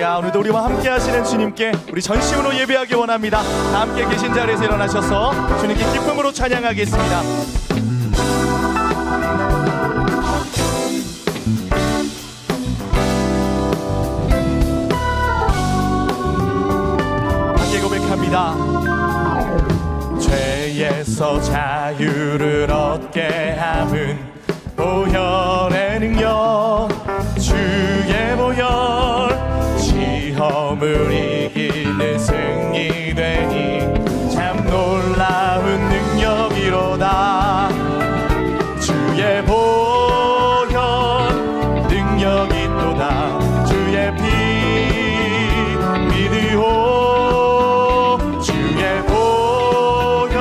할렐루야. 오늘도 우리와 함께 하시는 주님께 우리 전심으로 예배하기 원합니다. 다 함께 계신 자리에서 일어나셔서 주님께 기쁨으로 찬양하겠습니다. 함께 고백합니다. 죄에서 자유를 얻게 함은 보혈의 능력, 주의 보혈, 시험을 이기는 승리되니 참 놀라운 능력이로다. 주의 보혈 능력이 또다. 주의 피 믿으오. 주의 보혈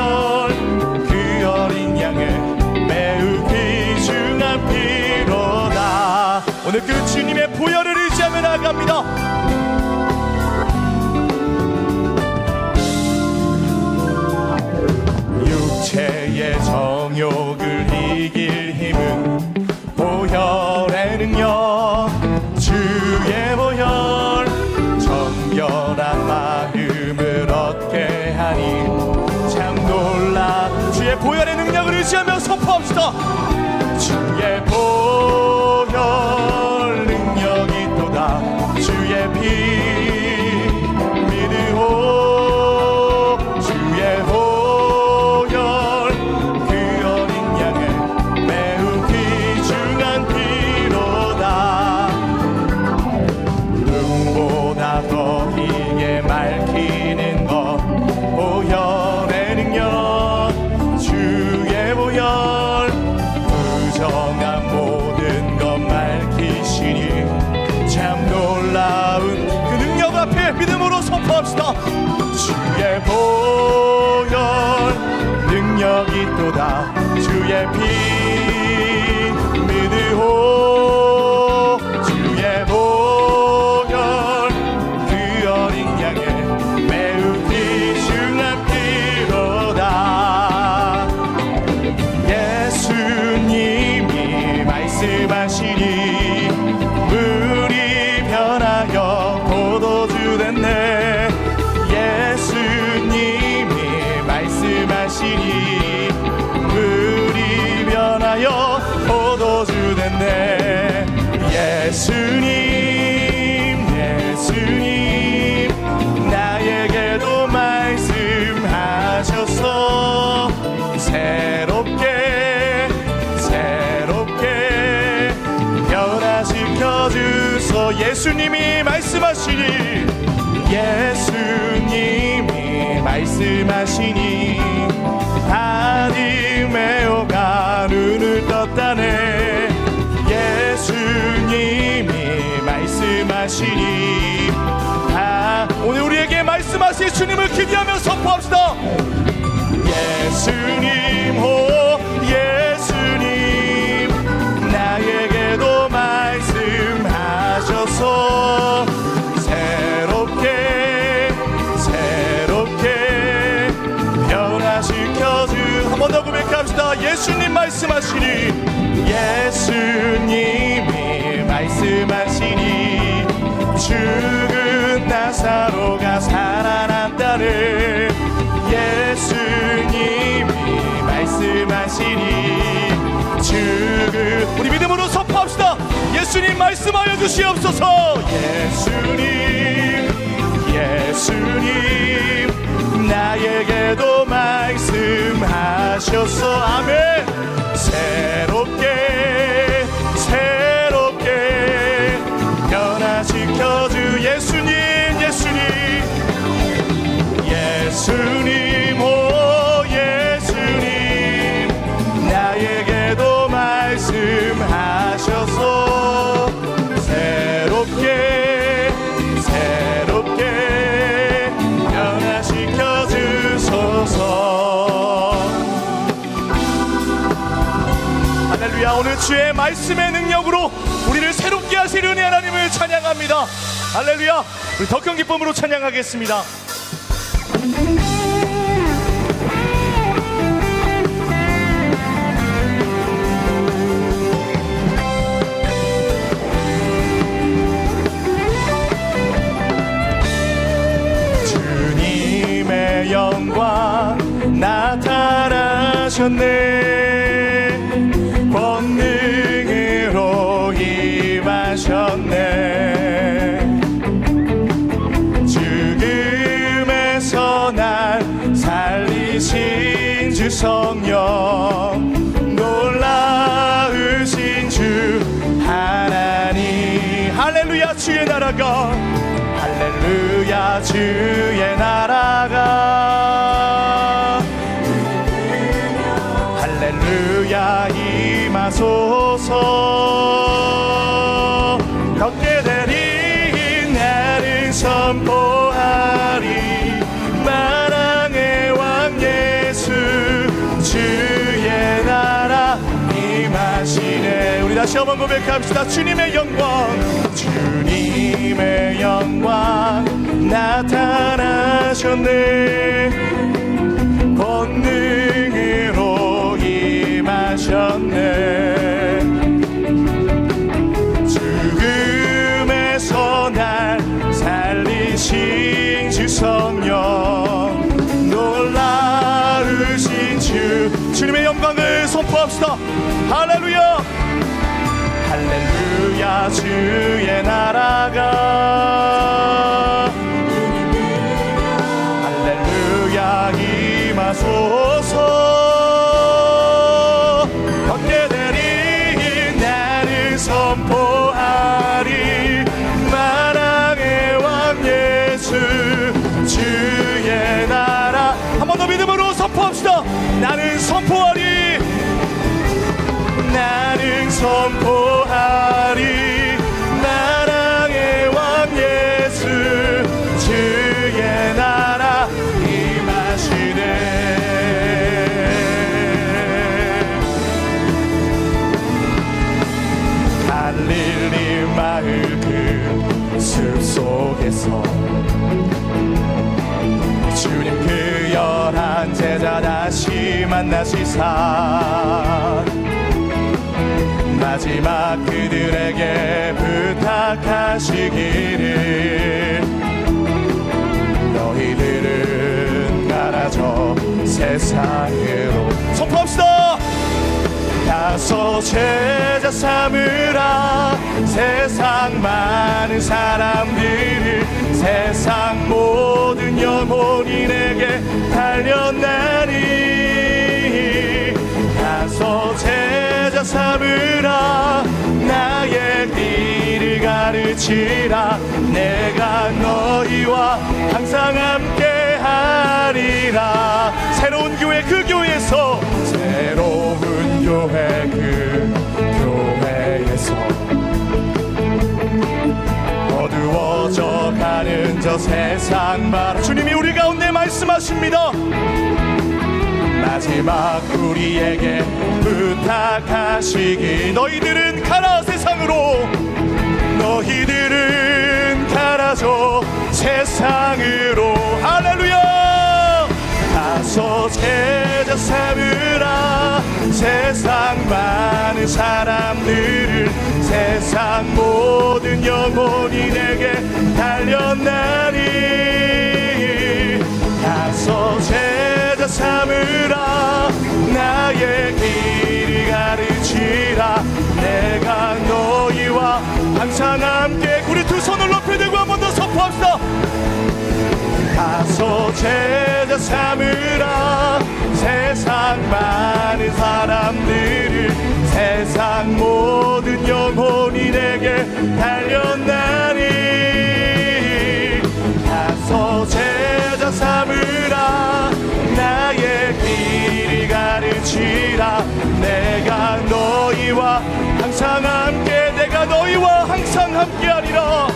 그 어린 양을 매우 귀중한 피로다. 오늘 그 주님의 보혈을 의지하며 나아갑니다. 육체의 정욕을 이길 힘은 보혈의 능력, 주의 보혈, 정결한 마음을 얻게 하니 참 놀라. 주의 보혈의 능력을 의지하며 선포합시다. 주의 보혈 능력이 또다. 주의 피 믿으오. 주의 보혈 그 어린 양을 매우 귀중한 피로다. 금보다 더 희게 맑히는 것 보혈의 능력, 주의 보혈 부정한 모든 것 밝히시니 참 놀라운 그 능력 앞에 믿음으로 선포합시다. 주의 보혈 능력이 또다. 주의 피 믿으오. 주의 보혈 그 어린 양의 매우 귀중한 피로다. 예수님이 말씀하시니 물이 변하여 포도주 됐네. 예수님이 말씀하시니 물이 변하여 포도주 됐네. 예수님 나에게도 말씀하셔서 새롭게 변화시켜 주소. 예수님이 말씀하시니 바디메오가 눈을 떴다네. 예수님이 말씀하시니 오늘 우리에게 말씀하실 주님을 기대하며 선포합시다. 예수님 오 예수님 나에게도 말씀하셔서 새롭게 변화시켜 주. 한 번 더 고백합시다. 예수님 말씀하시니 예수님이 말씀하시니 죽은 나사로가 살아났다네. 예수님이 말씀하시니 죽은 우리 믿음으로 선포합시다. 예수님 말씀하여 주시옵소서. 예수님 나에게도 말씀하셔서 아멘. 새롭게 변화시켜 주. 예수님 오 예수님 나에게도 말씀하셔서 새롭게 변화시켜 주소서. 할렐루야. 오늘 주의 말씀의 능력으로 우리를 새롭게 하실 은혜 하나님을 찬양합니다. 할렐루야. 우리 더 큰 기쁨으로 찬양하겠습니다. 권능으로 임하셨네. 죽음에서 날 살리신 주 성령, 놀라우신 주 하나님. 할렐루야 주의 나라가, 할렐루야 주의 나라가, 할렐루야 임하소서. 걷게 되리 나를 선포하리, 만왕의 왕 예수 주의 나라 임하시네. 우리 다시 한번 고백합시다. 주님의 영광, 주님의 영광 나타나셨네. 권능으로 임하셨네. 죽음에서 날 살리신 주 성령, 놀라우신 주. 주님의 영광을 선포합시다. 할렐루야, 할렐루야 주의 나라가, 할렐루야 임하소서. 걷게 되리 나를 선포하리, 만왕의 왕 예수 주의 나라. 한 번 더 믿음으로 선포합시다. 나는 선포하리, 나는 선포하리, 만왕의 왕 예수 주의 나라 임하시네. 갈릴리 마을 그 숲속에서 주님 그 11 제자 다시 만나시사 마지막 그들에게 부탁하시기를, 너희들은 가라져 세상으로. 선포합시다. 가서 제자 삼으라, 세상 많은 사람들을, 세상 모든 영혼이 내게 달렸나니. 가서 제자 삼으라, 나의 길을 가르치라, 내가 너희와 항상 함께 하리라. 새로운 교회, 그 교회에서, 새로운 교회, 그 교회에서 어두워져 가는 저 세상 바라. 주님이 우리 가운데 말씀하십니다. 마지막 우리에게 부탁하시기, 너희들은 가라 세상으로, 너희들은 가라져 세상으로. 할렐루야. 가서 제자 삼으라, 세상 많은 사람들을, 세상 모든 영혼이 내게 달렸나니. 가서 제자 삼으라, 나의 길을 가르치라, 내가 너희와 항상 함께. 우리 두 손을 높이 들고 한 번 더 선포합시다. 가서 제자 삼으라, 세상 많은 사람들을, 세상 모든 영혼이 내게 달렸나니. 가서 제자 삼으라, 나의 길을 가르치라, 내가 너희와 항상 함께. 내가 너희와 항상 함께하리라,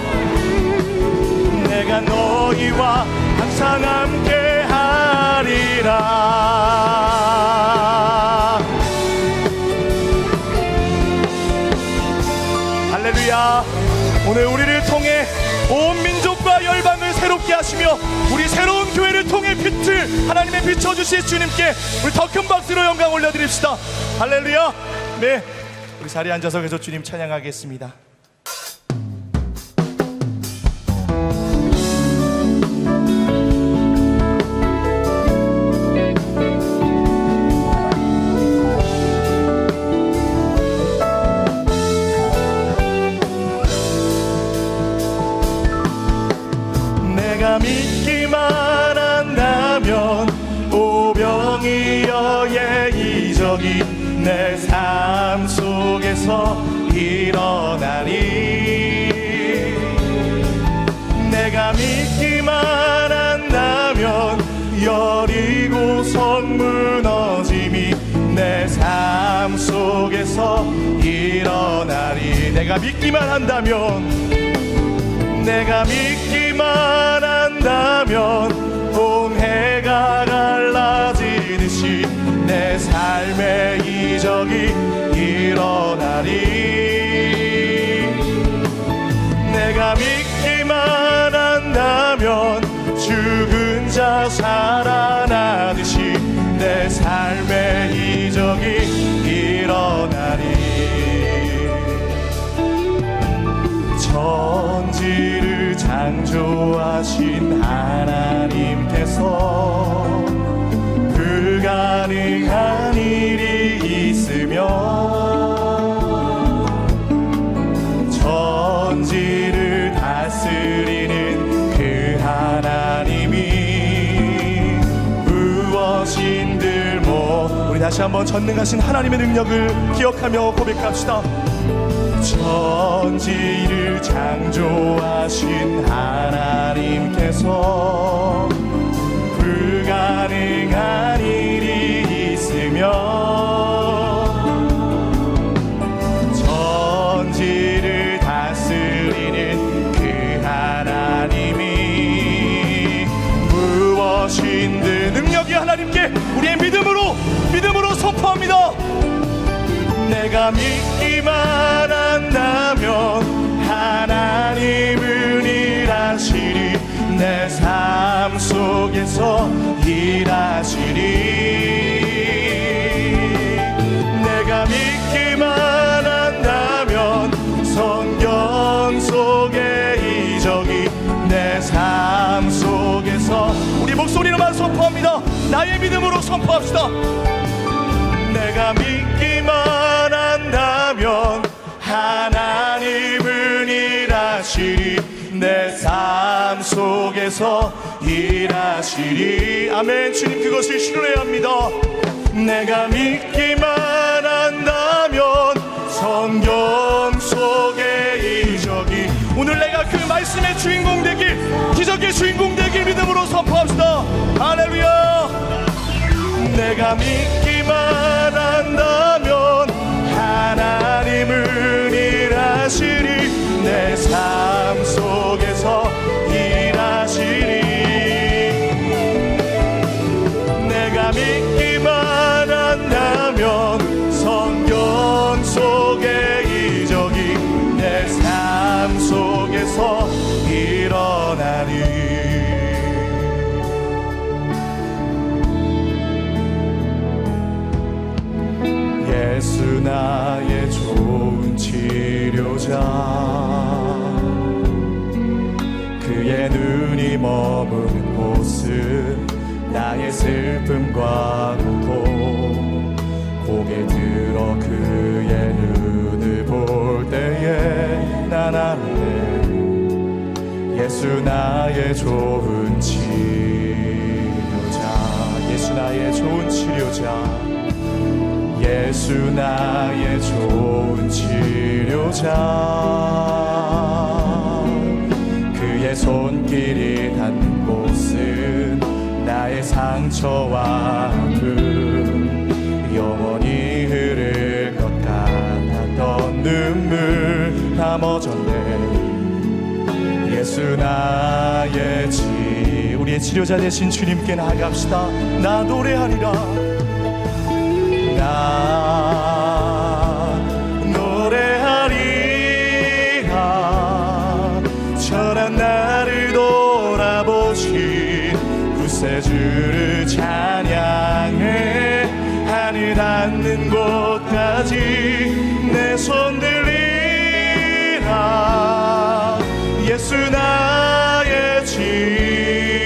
내가 너희와 항상 함께 하리라. 할렐루야. 오늘 우리를 통해 온 민족과 열방을 새롭게 하시며 우리 새로운 교회를 통해 빛을 하나님의 비춰주실 주님께 우리 더 큰 박수로 영광 올려드립시다. 할렐루야. 네, 우리 자리에 앉아서 계속 주님 찬양하겠습니다. 이적이 내 삶 속에서 일어나리. 내가 믿기만 한다면 여리고성 무너짐이 내 삶 속에서 일어나리. 내가 믿기만 한다면, 내가 믿기만 한다면 홍해가 갈라지듯이 내 삶의 이적이 일어나리. 내가 믿기만 한다면 죽은 자 살아나듯이 내 삶의 이적이 일어나리. 천지를 창조하신 하나님께서 불가능한 일이 있으며 천지를 다스리는 그 하나님이 무엇인들 우리 다시 한번 전능하신 하나님의 능력을 기억하며 고백합시다. 천지를 창조하신 하나님께서 불가능한 일이 있으며 천지를 다스리는 그 하나님이 무엇인들 능력이 하나님께 우리의 믿음으로 선포합니다. 내가 믿기만 한다면 하나님은 일하시리. 내 삶 속에서 일하시리. 내가 믿기만 한다면 성경 속의 이적이 내 삶 속에서 우리 목소리로만 선포합니다. 나의 믿음으로 선포합시다. 내가 믿기만 한다면 하나님은 일하시리. 내 삶 속에서 일하시리. 아멘. 주님 그것을 신뢰해야 합니다. 내가 믿기만 한다면 성경 속의 이적이 오늘 내가 그 말씀의 주인공 되길, 기적의 주인공 되길 믿음으로 선포합시다. 할렐루야. 내가 믿기만 한다면 하나님은 일하시리. 내 삶 속에서 일하시리. 내가 믿기만 한다면 성경 속의 이적이 내 삶 속에서 일어나리. 예수 나의 좋은 치료자, 그의 눈이 머무는 곳은 나의 슬픔과 고통. 고개 들어 그의 눈을 볼 때에 난 아네. 예수 나의 좋은 치료자, 예수 나의 좋은 치료자, 예수 나의 좋은 치료자. 그의 손길이 닿는 곳은 나의 상처와 아픔, 영원히 흐를 것 같았던 눈물 다 멎었네. 예수 나의 우리의 치료자 되신 주님께 나아갑시다. 나 노래하리라. 나 노래하리라. 천한 나를 돌아보신 구세주를 찬양해. 하늘 닿는 곳까지 내 손 들리라. 예수 나의 치료자,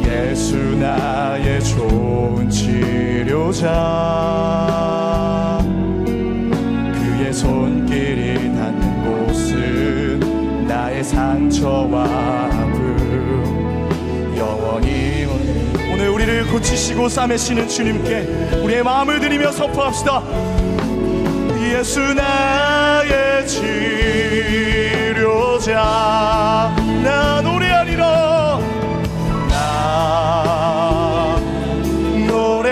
예수 나의 좋은 치료자. 그의 손길이 닿는 곳은 나의 상처와 아픔, 영원히 고치시고 싸매시는 주님께 우리의 마음을 드리며 선포합시다. 예수 나의 치료자, 나 노래하리라, 나 노래하리라.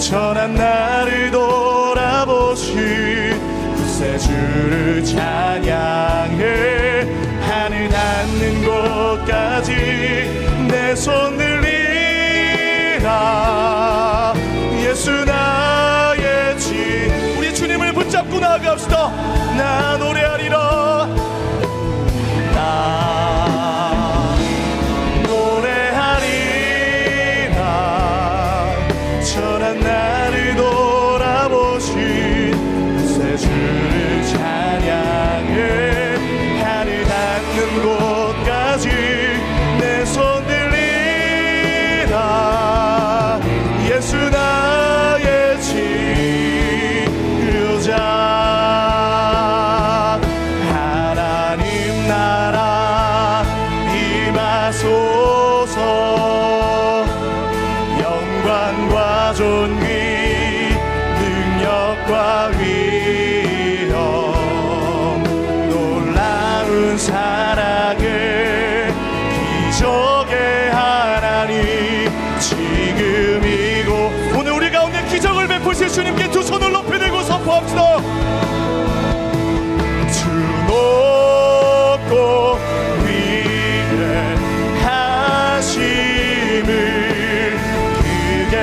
전한 나를 돌아보신 구세주를 찬양해. 하늘 닿는 곳까지 내 손 들리라. 예수 나의 우리 주님을 붙잡고 나아갑시다. 나 노래하리라, 나 노래하리라. 전한 나를 돌아보신 구세주를 찬양해. 하늘 닿는 곳까지 내 손 들리라. 예수 나의 치료자. 하나님 나라 임하소서. 영광과 존귀 능력과 위엄 놀라운 사랑을 기적의 하나님 지금 오늘 우리 가운데 기적을 베푸실 주님께 두 손을 높이 들고 선포합시다. 주 높고 위대하심을 크게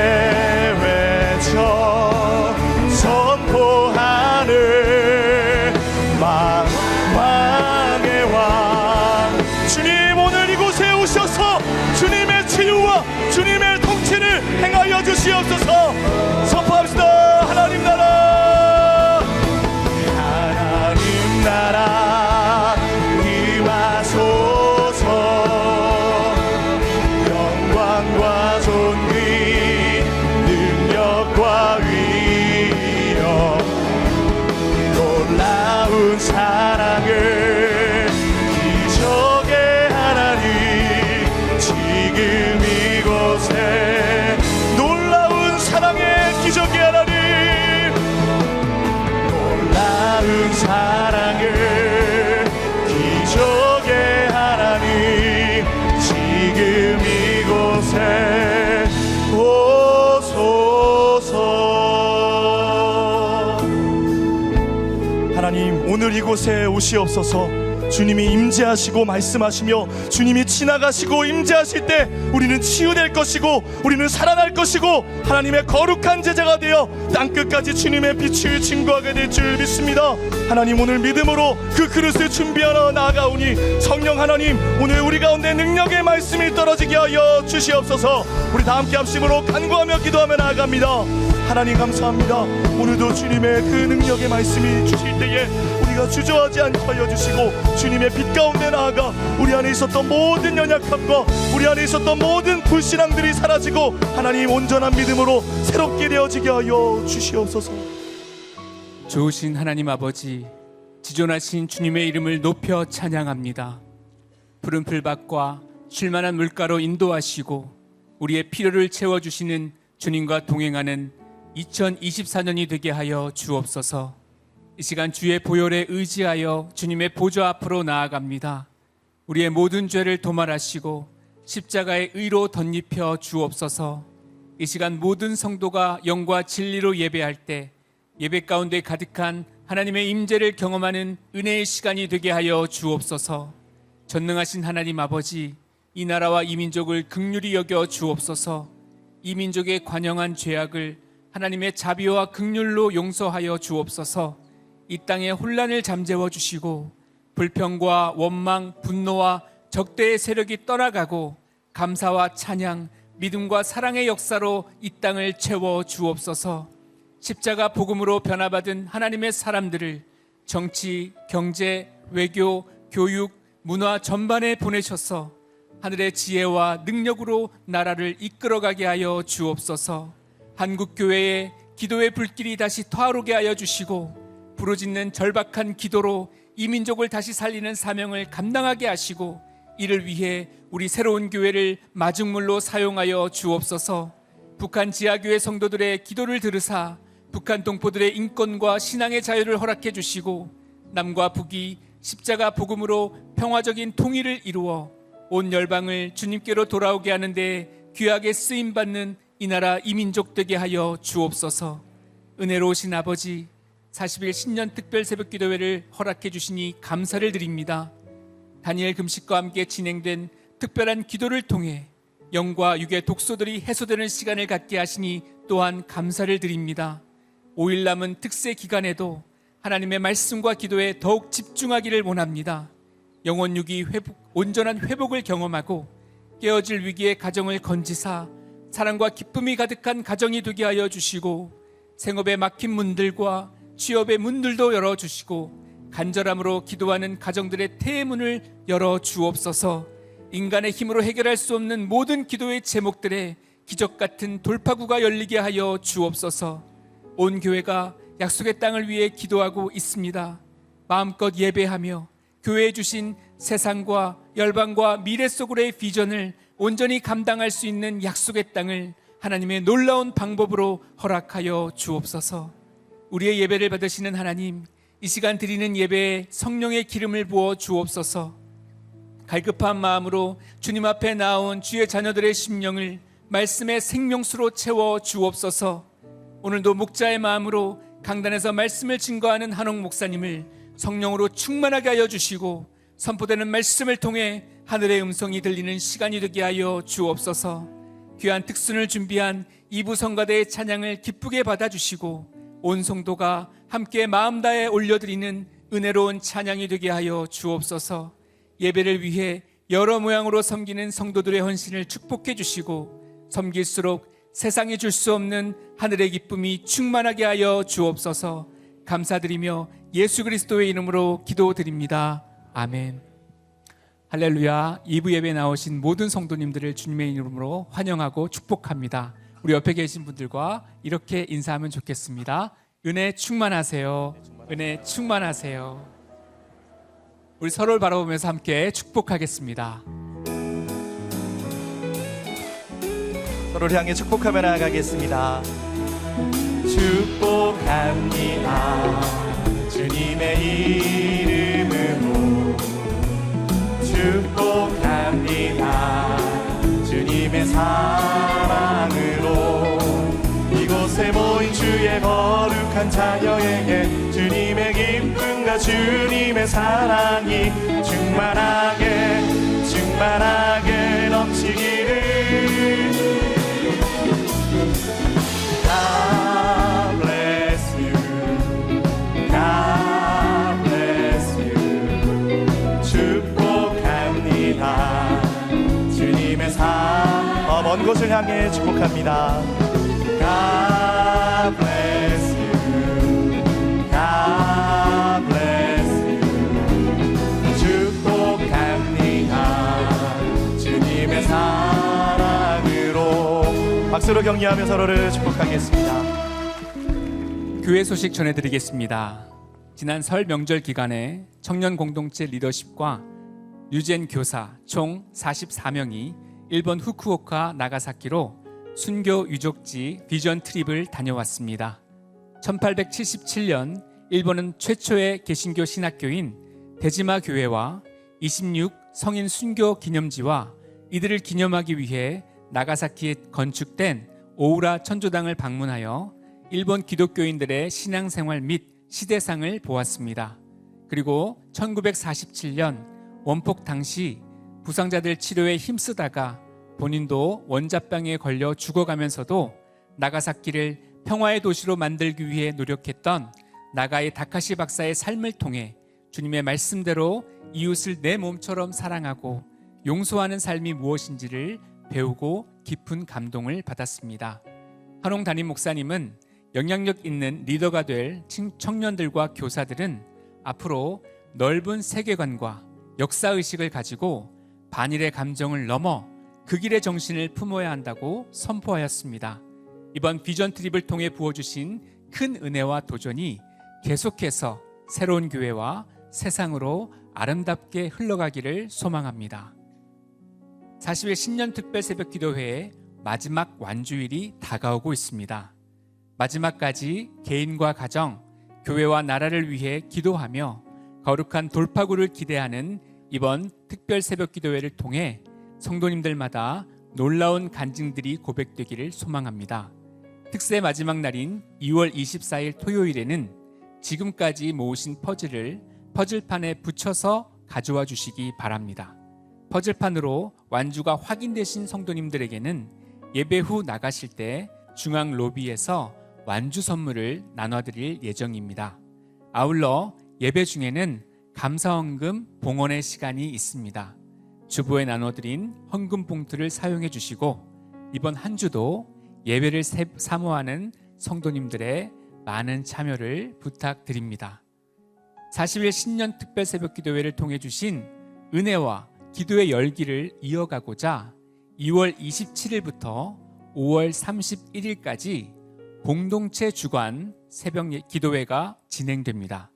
외쳐 선포하는 만왕의 왕 주님, 오늘 이곳에 오셔서 주님의 치유와 주님의 통치를 행하여 주시옵소서. 선포합시다. 하나님 나라, 하나님 나라 임하소서. 영광과 존귀 능력과 위엄 놀라운 사랑을 기적의 하나님 지금 이곳에 놀라운 사랑의 기적의 하나님 놀라운 사랑을 기적의 하나님 지금 이곳에 오소서. 하나님, 오늘 이곳에 오시옵소서. 주님이 임재하시고 말씀하시며 주님이 지나가시고 임재하실 때 우리는 치유될 것이고 우리는 살아날 것이고 하나님의 거룩한 제자가 되어 땅끝까지 주님의 빛을 증거하게 될 줄 믿습니다. 하나님, 오늘 믿음으로 그 그릇을 준비하러 나아가오니 성령 하나님, 오늘 우리 가운데 능력의 말씀이 떨어지게 하여 주시옵소서. 우리 다 함께 합심으로 간구하며 기도하며 나아갑니다. 하나님 감사합니다. 오늘도 주님의 그 능력의 말씀이 주실 때에 우리가 주저하지 않게 하여 주시고 주님의 빛 가운데 나아가 우리 안에 있었던 모든 연약함과 우리 안에 있었던 모든 불신앙들이 사라지고 하나님 온전한 믿음으로 새롭게 되어지게 하여 주시옵소서. 좋으신 하나님 아버지, 지존하신 주님의 이름을 높여 찬양합니다. 푸른 풀밭과 쉴만한 물가로 인도하시고 우리의 필요를 채워주시는 주님과 동행하는 2024년이 되게 하여 주옵소서. 이 시간 주의 보혈에 의지하여 주님의 보좌 앞으로 나아갑니다. 우리의 모든 죄를 도말하시고 십자가의 의로 덧입혀 주옵소서. 이 시간 모든 성도가 영과 진리로 예배할 때 예배 가운데 가득한 하나님의 임재를 경험하는 은혜의 시간이 되게 하여 주옵소서. 전능하신 하나님 아버지, 이 나라와 이 민족을 긍휼히 여겨 주옵소서. 이 민족의 관영한 죄악을 하나님의 자비와 긍휼로 용서하여 주옵소서. 이 땅의 혼란을 잠재워 주시고 불평과 원망, 분노와 적대의 세력이 떠나가고 감사와 찬양, 믿음과 사랑의 역사로 이 땅을 채워 주옵소서. 십자가 복음으로 변화받은 하나님의 사람들을 정치, 경제, 외교, 교육, 문화 전반에 보내셔서 하늘의 지혜와 능력으로 나라를 이끌어가게 하여 주옵소서. 한국교회에 기도의 불길이 다시 터오르게 하여 주시고 부르짖는 절박한 기도로 이 민족을 다시 살리는 사명을 감당하게 하시고 이를 위해 우리 새로운 교회를 마중물로 사용하여 주옵소서. 북한 지하교회 성도들의 기도를 들으사 북한 동포들의 인권과 신앙의 자유를 허락해 주시고 남과 북이 십자가 복음으로 평화적인 통일을 이루어 온 열방을 주님께로 돌아오게 하는데 귀하게 쓰임받는 이 나라 이민족 되게 하여 주옵소서. 은혜로우신 아버지, 40일 신년 특별 새벽 기도회를 허락해 주시니 감사를 드립니다. 다니엘 금식과 함께 진행된 특별한 기도를 통해 영과 육의 독소들이 해소되는 시간을 갖게 하시니 또한 감사를 드립니다. 5일 남은 특세 기간에도 하나님의 말씀과 기도에 더욱 집중하기를 원합니다. 영혼 육이 온전한 회복을 경험하고 깨어질 위기의 가정을 건지사 사랑과 기쁨이 가득한 가정이 되게 하여 주시고 생업에 막힌 문들과 취업의 문들도 열어주시고 간절함으로 기도하는 가정들의 태의 문을 열어 주옵소서. 인간의 힘으로 해결할 수 없는 모든 기도의 제목들에 기적 같은 돌파구가 열리게 하여 주옵소서. 온 교회가 약속의 땅을 위해 기도하고 있습니다. 마음껏 예배하며 교회에 주신 세상과 열방과 미래 속으로의 비전을 온전히 감당할 수 있는 약속의 땅을 하나님의 놀라운 방법으로 허락하여 주옵소서. 우리의 예배를 받으시는 하나님, 이 시간 드리는 예배에 성령의 기름을 부어 주옵소서. 갈급한 마음으로 주님 앞에 나온 주의 자녀들의 심령을 말씀의 생명수로 채워 주옵소서. 오늘도 목자의 마음으로 강단에서 말씀을 증거하는 한옥 목사님을 성령으로 충만하게 하여 주시고 선포되는 말씀을 통해 하늘의 음성이 들리는 시간이 되게 하여 주옵소서. 귀한 특순을 준비한 2부 성가대의 찬양을 기쁘게 받아주시고 온 성도가 함께 마음 다해 올려드리는 은혜로운 찬양이 되게 하여 주옵소서. 예배를 위해 여러 모양으로 섬기는 성도들의 헌신을 축복해 주시고 섬길수록 세상이 줄 수 없는 하늘의 기쁨이 충만하게 하여 주옵소서. 감사드리며 예수 그리스도의 이름으로 기도드립니다. 아멘. 할렐루야. 2부 예배에 나오신 모든 성도님들을 주님의 이름으로 환영하고 축복합니다. 우리 옆에 계신 분들과 이렇게 인사하면 좋겠습니다. 은혜 충만하세요. 은혜 충만하세요. 우리 서로를 바라보면서 함께 축복하겠습니다. 서로를 향해 축복하며 나아가겠습니다. 축복합니다. 주님의 이름으로 축복합니다. 주님의 사랑으로 이곳에 모인 주의 거룩한 자녀에게 주님의 기쁨과 주님의 사랑이 충만하게 넘치기를. God bless you. God bless you. 축복합니다. 주님의 먼 곳을 향해 축복합니다. God bless you. God bless you. 축복합니다. 주님의 사랑으로. 박수로 격려하며 서로를 축복하겠습니다. 교회 소식 전해드리겠습니다. 지난 설 명절 기간에 청년 공동체 리더십과 유젠 교사 총 44명이 일본 후쿠오카 나가사키로 순교 유적지 비전 트립을 다녀왔습니다. 1877년 일본은 최초의 개신교 신학교인 대지마 교회와 26 성인 순교 기념지와 이들을 기념하기 위해 나가사키에 건축된 오우라 천조당을 방문하여 일본 기독교인들의 신앙생활 및 시대상을 보았습니다. 그리고 1947년 원폭 당시 부상자들 치료에 힘쓰다가 본인도 원자병에 걸려 죽어가면서도 나가사키를 평화의 도시로 만들기 위해 노력했던 나가의 다카시 박사의 삶을 통해 주님의 말씀대로 이웃을 내 몸처럼 사랑하고 용서하는 삶이 무엇인지를 배우고 깊은 감동을 받았습니다. 한홍 담임 목사님은 영향력 있는 리더가 될 청년들과 교사들은 앞으로 넓은 세계관과 역사의식을 가지고 반일의 감정을 넘어 그 길의 정신을 품어야 한다고 선포하였습니다. 이번 비전 트립을 통해 부어주신 큰 은혜와 도전이 계속해서 새로운 교회와 세상으로 아름답게 흘러가기를 소망합니다. 40일 신년 특별 새벽 기도회의 마지막 완주일이 다가오고 있습니다. 마지막까지 개인과 가정, 교회와 나라를 위해 기도하며 거룩한 돌파구를 기대하는 이번 특별 새벽 기도회를 통해 성도님들마다 놀라운 간증들이 고백되기를 소망합니다. 특세 마지막 날인 2월 24일 토요일에는 지금까지 모으신 퍼즐을 퍼즐판에 붙여서 가져와 주시기 바랍니다. 퍼즐판으로 완주가 확인되신 성도님들에게는 예배 후 나가실 때 중앙 로비에서 완주 선물을 나눠드릴 예정입니다. 아울러 예배 중에는 감사헌금 봉헌의 시간이 있습니다. 주보에 나눠드린 헌금 봉투를 사용해 주시고 이번 한 주도 예배를 사모하는 성도님들의 많은 참여를 부탁드립니다. 40일 신년 특별 새벽 기도회를 통해 주신 은혜와 기도의 열기를 이어가고자 2월 27일부터 5월 31일까지 공동체 주관 새벽 기도회가 진행됩니다.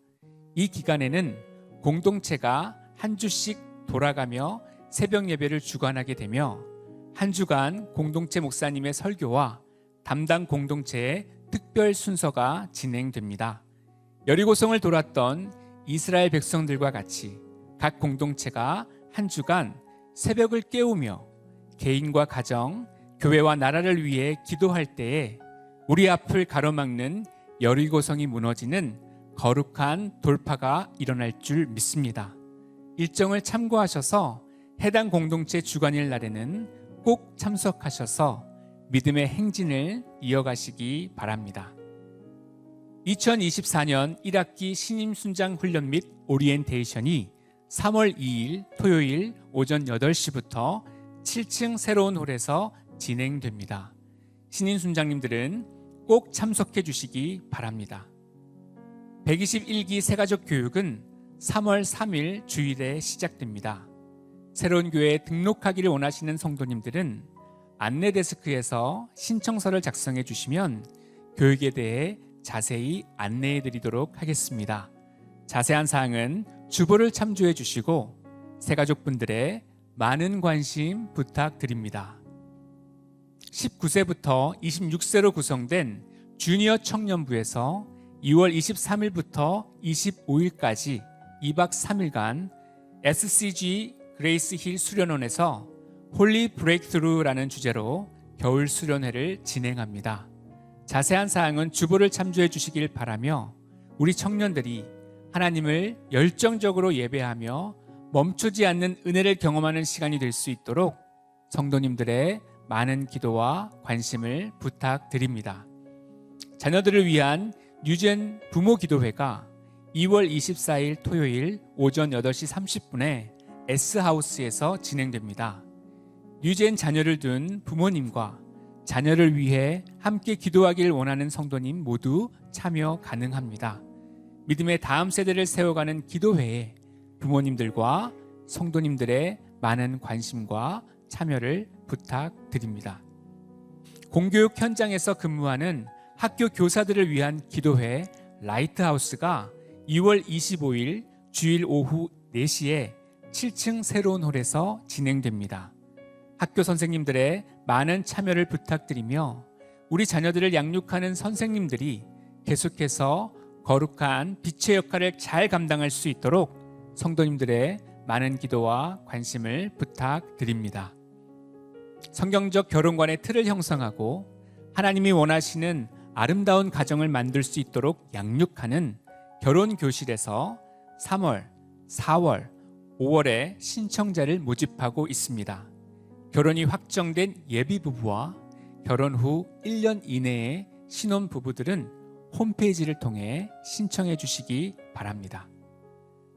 이 기간에는 공동체가 한 주씩 돌아가며 새벽 예배를 주관하게 되며 한 주간 공동체 목사님의 설교와 담당 공동체의 특별 순서가 진행됩니다. 여리고성을 돌았던 이스라엘 백성들과 같이 각 공동체가 한 주간 새벽을 깨우며 개인과 가정, 교회와 나라를 위해 기도할 때에 우리 앞을 가로막는 여리고성이 무너지는 거룩한 돌파가 일어날 줄 믿습니다. 일정을 참고하셔서 해당 공동체 주관일 날에는 꼭 참석하셔서 믿음의 행진을 이어가시기 바랍니다. 2024년 1학기 신임 순장 훈련 및 오리엔테이션이 3월 2일 토요일 오전 8시부터 7층 새로운 홀에서 진행됩니다. 신임 순장님들은 꼭 참석해 주시기 바랍니다. 121기 새가족 교육은 3월 3일 주일에 시작됩니다. 새로운 교회에 등록하기를 원하시는 성도님들은 안내 데스크에서 신청서를 작성해 주시면 교육에 대해 자세히 안내해 드리도록 하겠습니다. 자세한 사항은 주보를 참조해 주시고 새가족분들의 많은 관심 부탁드립니다. 19세부터 26세로 구성된 주니어 청년부에서 2월 23일부터 25일까지 2박 3일간 SCG 그레이스 힐 수련원에서 홀리 브레이크스루라는 주제로 겨울 수련회를 진행합니다. 자세한 사항은 주보를 참조해 주시길 바라며 우리 청년들이 하나님을 열정적으로 예배하며 멈추지 않는 은혜를 경험하는 시간이 될 수 있도록 성도님들의 많은 기도와 관심을 부탁드립니다. 자녀들을 위한 뉴젠 부모 기도회가 2월 24일 토요일 오전 8시 30분에 S하우스에서 진행됩니다. 뉴젠 자녀를 둔 부모님과 자녀를 위해 함께 기도하길 원하는 성도님 모두 참여 가능합니다. 믿음의 다음 세대를 세워가는 기도회에 부모님들과 성도님들의 많은 관심과 참여를 부탁드립니다. 공교육 현장에서 근무하는 학교 교사들을 위한 기도회 라이트하우스가 2월 25일 주일 오후 4시에 7층 새로운 홀에서 진행됩니다. 학교 선생님들의 많은 참여를 부탁드리며 우리 자녀들을 양육하는 선생님들이 계속해서 거룩한 빛의 역할을 잘 감당할 수 있도록 성도님들의 많은 기도와 관심을 부탁드립니다. 성경적 결혼관의 틀을 형성하고 하나님이 원하시는 아름다운 가정을 만들 수 있도록 양육하는 결혼교실에서 3월, 4월, 5월에 신청자를 모집하고 있습니다. 결혼이 확정된 예비부부와 결혼 후 1년 이내의 신혼부부들은 홈페이지를 통해 신청해 주시기 바랍니다.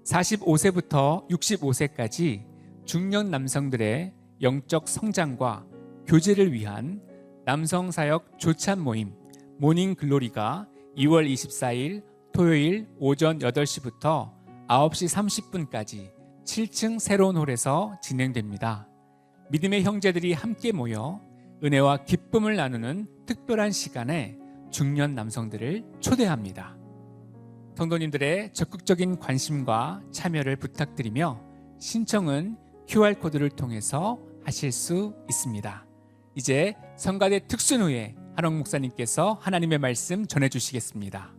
45세부터 65세까지 중년 남성들의 영적 성장과 교제를 위한 남성사역 조찬 모임 모닝 글로리가 2월 24일 토요일 오전 8시부터 9시 30분까지 7층 새로운 홀에서 진행됩니다. 믿음의 형제들이 함께 모여 은혜와 기쁨을 나누는 특별한 시간에 중년 남성들을 초대합니다. 성도님들의 적극적인 관심과 참여를 부탁드리며 신청은 QR코드를 통해서 하실 수 있습니다. 이제 성가대 특순후에 한옥 목사님께서 하나님의 말씀 전해주시겠습니다.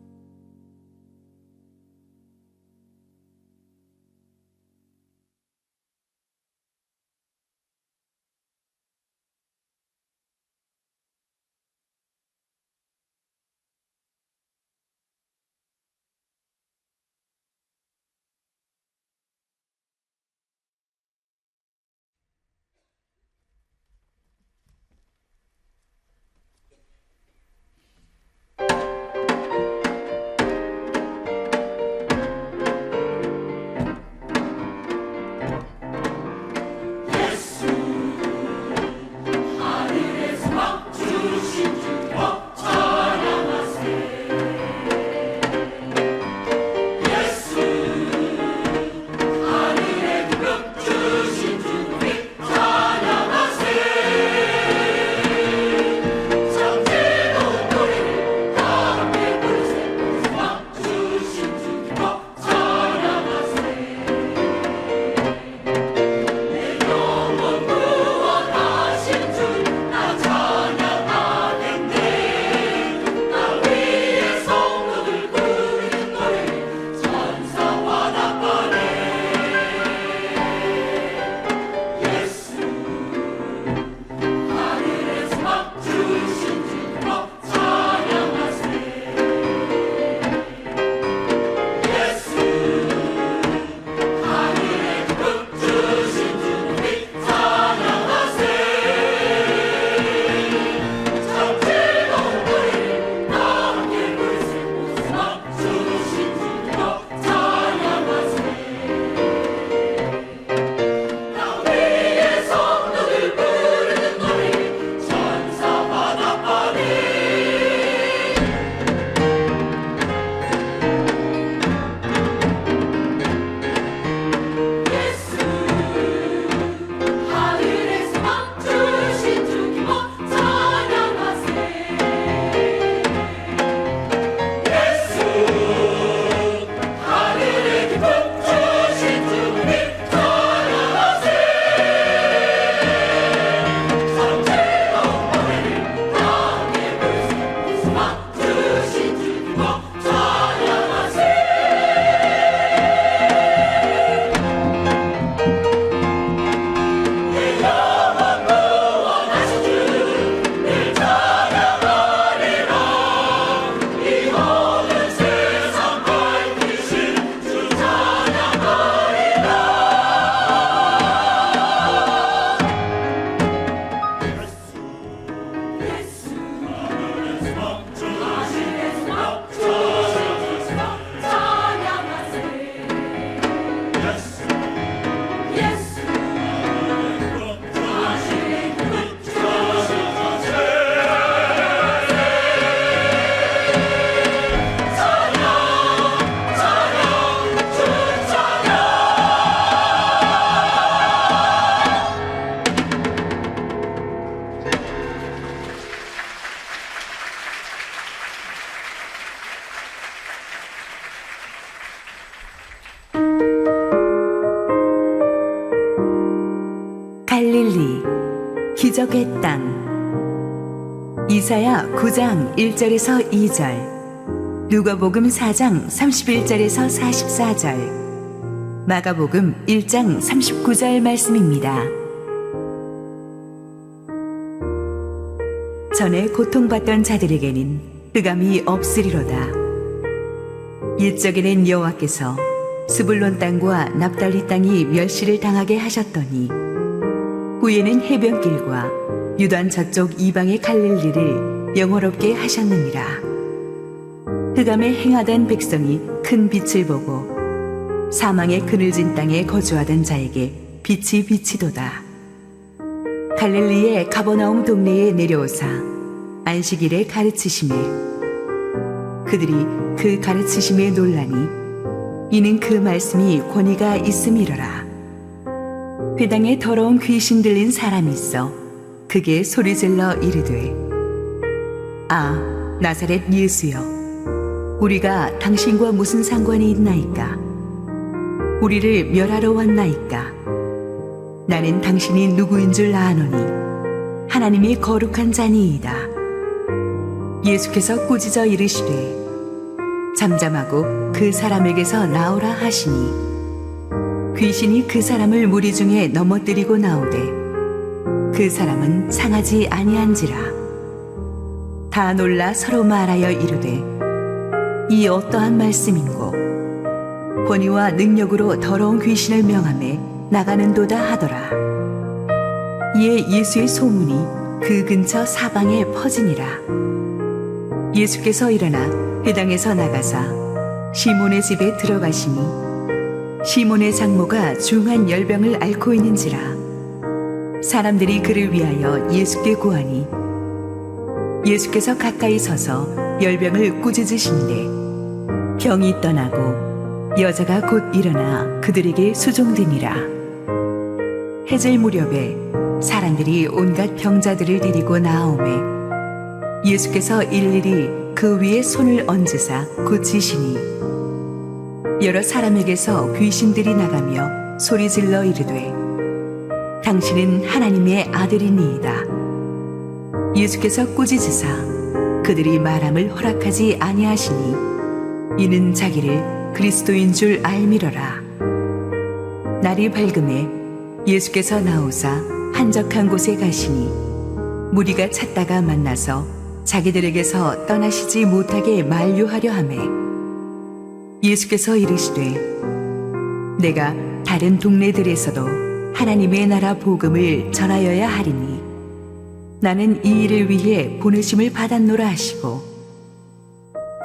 갈릴리 기적의 땅. 이사야 9장 1절에서 2절, 누가복음 4장 31절에서 44절, 마가복음 1장 39절 말씀입니다. 전에 고통받던 자들에게는 흑암이 없으리로다. 옛적에는 여호와께서 스불론 땅과 납달리 땅이 멸시를 당하게 하셨더니 후에는 해변길과 유단 저쪽 이방의 갈릴리를 영화롭게 하셨느니라. 흑암에 행하던 백성이 큰 빛을 보고 사망의 그늘진 땅에 거주하던 자에게 빛이 비치도다. 갈릴리의 가버나움 동네에 내려오사 안식일에 가르치시매 그들이 그 가르치심에 놀라니 이는 그 말씀이 권위가 있음이로라. 회당에 더러운 귀신 들린 사람이 있어 그게 소리질러 이르되, 아 나사렛 예수여, 우리가 당신과 무슨 상관이 있나이까? 우리를 멸하러 왔나이까? 나는 당신이 누구인 줄 아노니 하나님이 거룩한 자니이다. 예수께서 꾸짖어 이르시되 잠잠하고 그 사람에게서 나오라 하시니 귀신이 그 사람을 무리 중에 넘어뜨리고 나오되 그 사람은 상하지 아니한지라. 다 놀라 서로 말하여 이르되 이 어떠한 말씀인고 권위와 능력으로 더러운 귀신을 명하매 나가는도다 하더라. 이에 예수의 소문이 그 근처 사방에 퍼지니라. 예수께서 일어나 회당에서 나가사 시몬의 집에 들어가시니 시몬의 장모가 중한 열병을 앓고 있는지라. 사람들이 그를 위하여 예수께 구하니 예수께서 가까이 서서 열병을 꾸짖으시는데 병이 떠나고 여자가 곧 일어나 그들에게 수종되니라. 해질 무렵에 사람들이 온갖 병자들을 데리고 나오매 예수께서 일일이 그 위에 손을 얹으사 고치시니 여러 사람에게서 귀신들이 나가며 소리질러 이르되 당신은 하나님의 아들이니이다. 예수께서 꾸짖으사 그들이 말함을 허락하지 아니하시니 이는 자기를 그리스도인 줄 알미러라. 날이 밝음에 예수께서 나오사 한적한 곳에 가시니 무리가 찾다가 만나서 자기들에게서 떠나시지 못하게 만류하려 하매 예수께서 이르시되 내가 다른 동네들에서도 하나님의 나라 복음을 전하여야 하리니 나는 이 일을 위해 보내심을 받았노라 하시고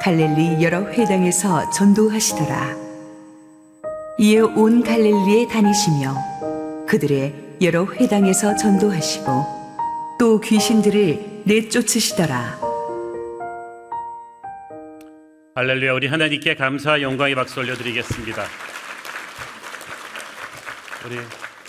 갈릴리 여러 회당에서 전도하시더라. 이에 온 갈릴리에 다니시며 그들의 여러 회당에서 전도하시고 또 귀신들을 내쫓으시더라. 할렐루야. 우리 하나님께 감사와 영광의 박수 올려드리겠습니다. 우리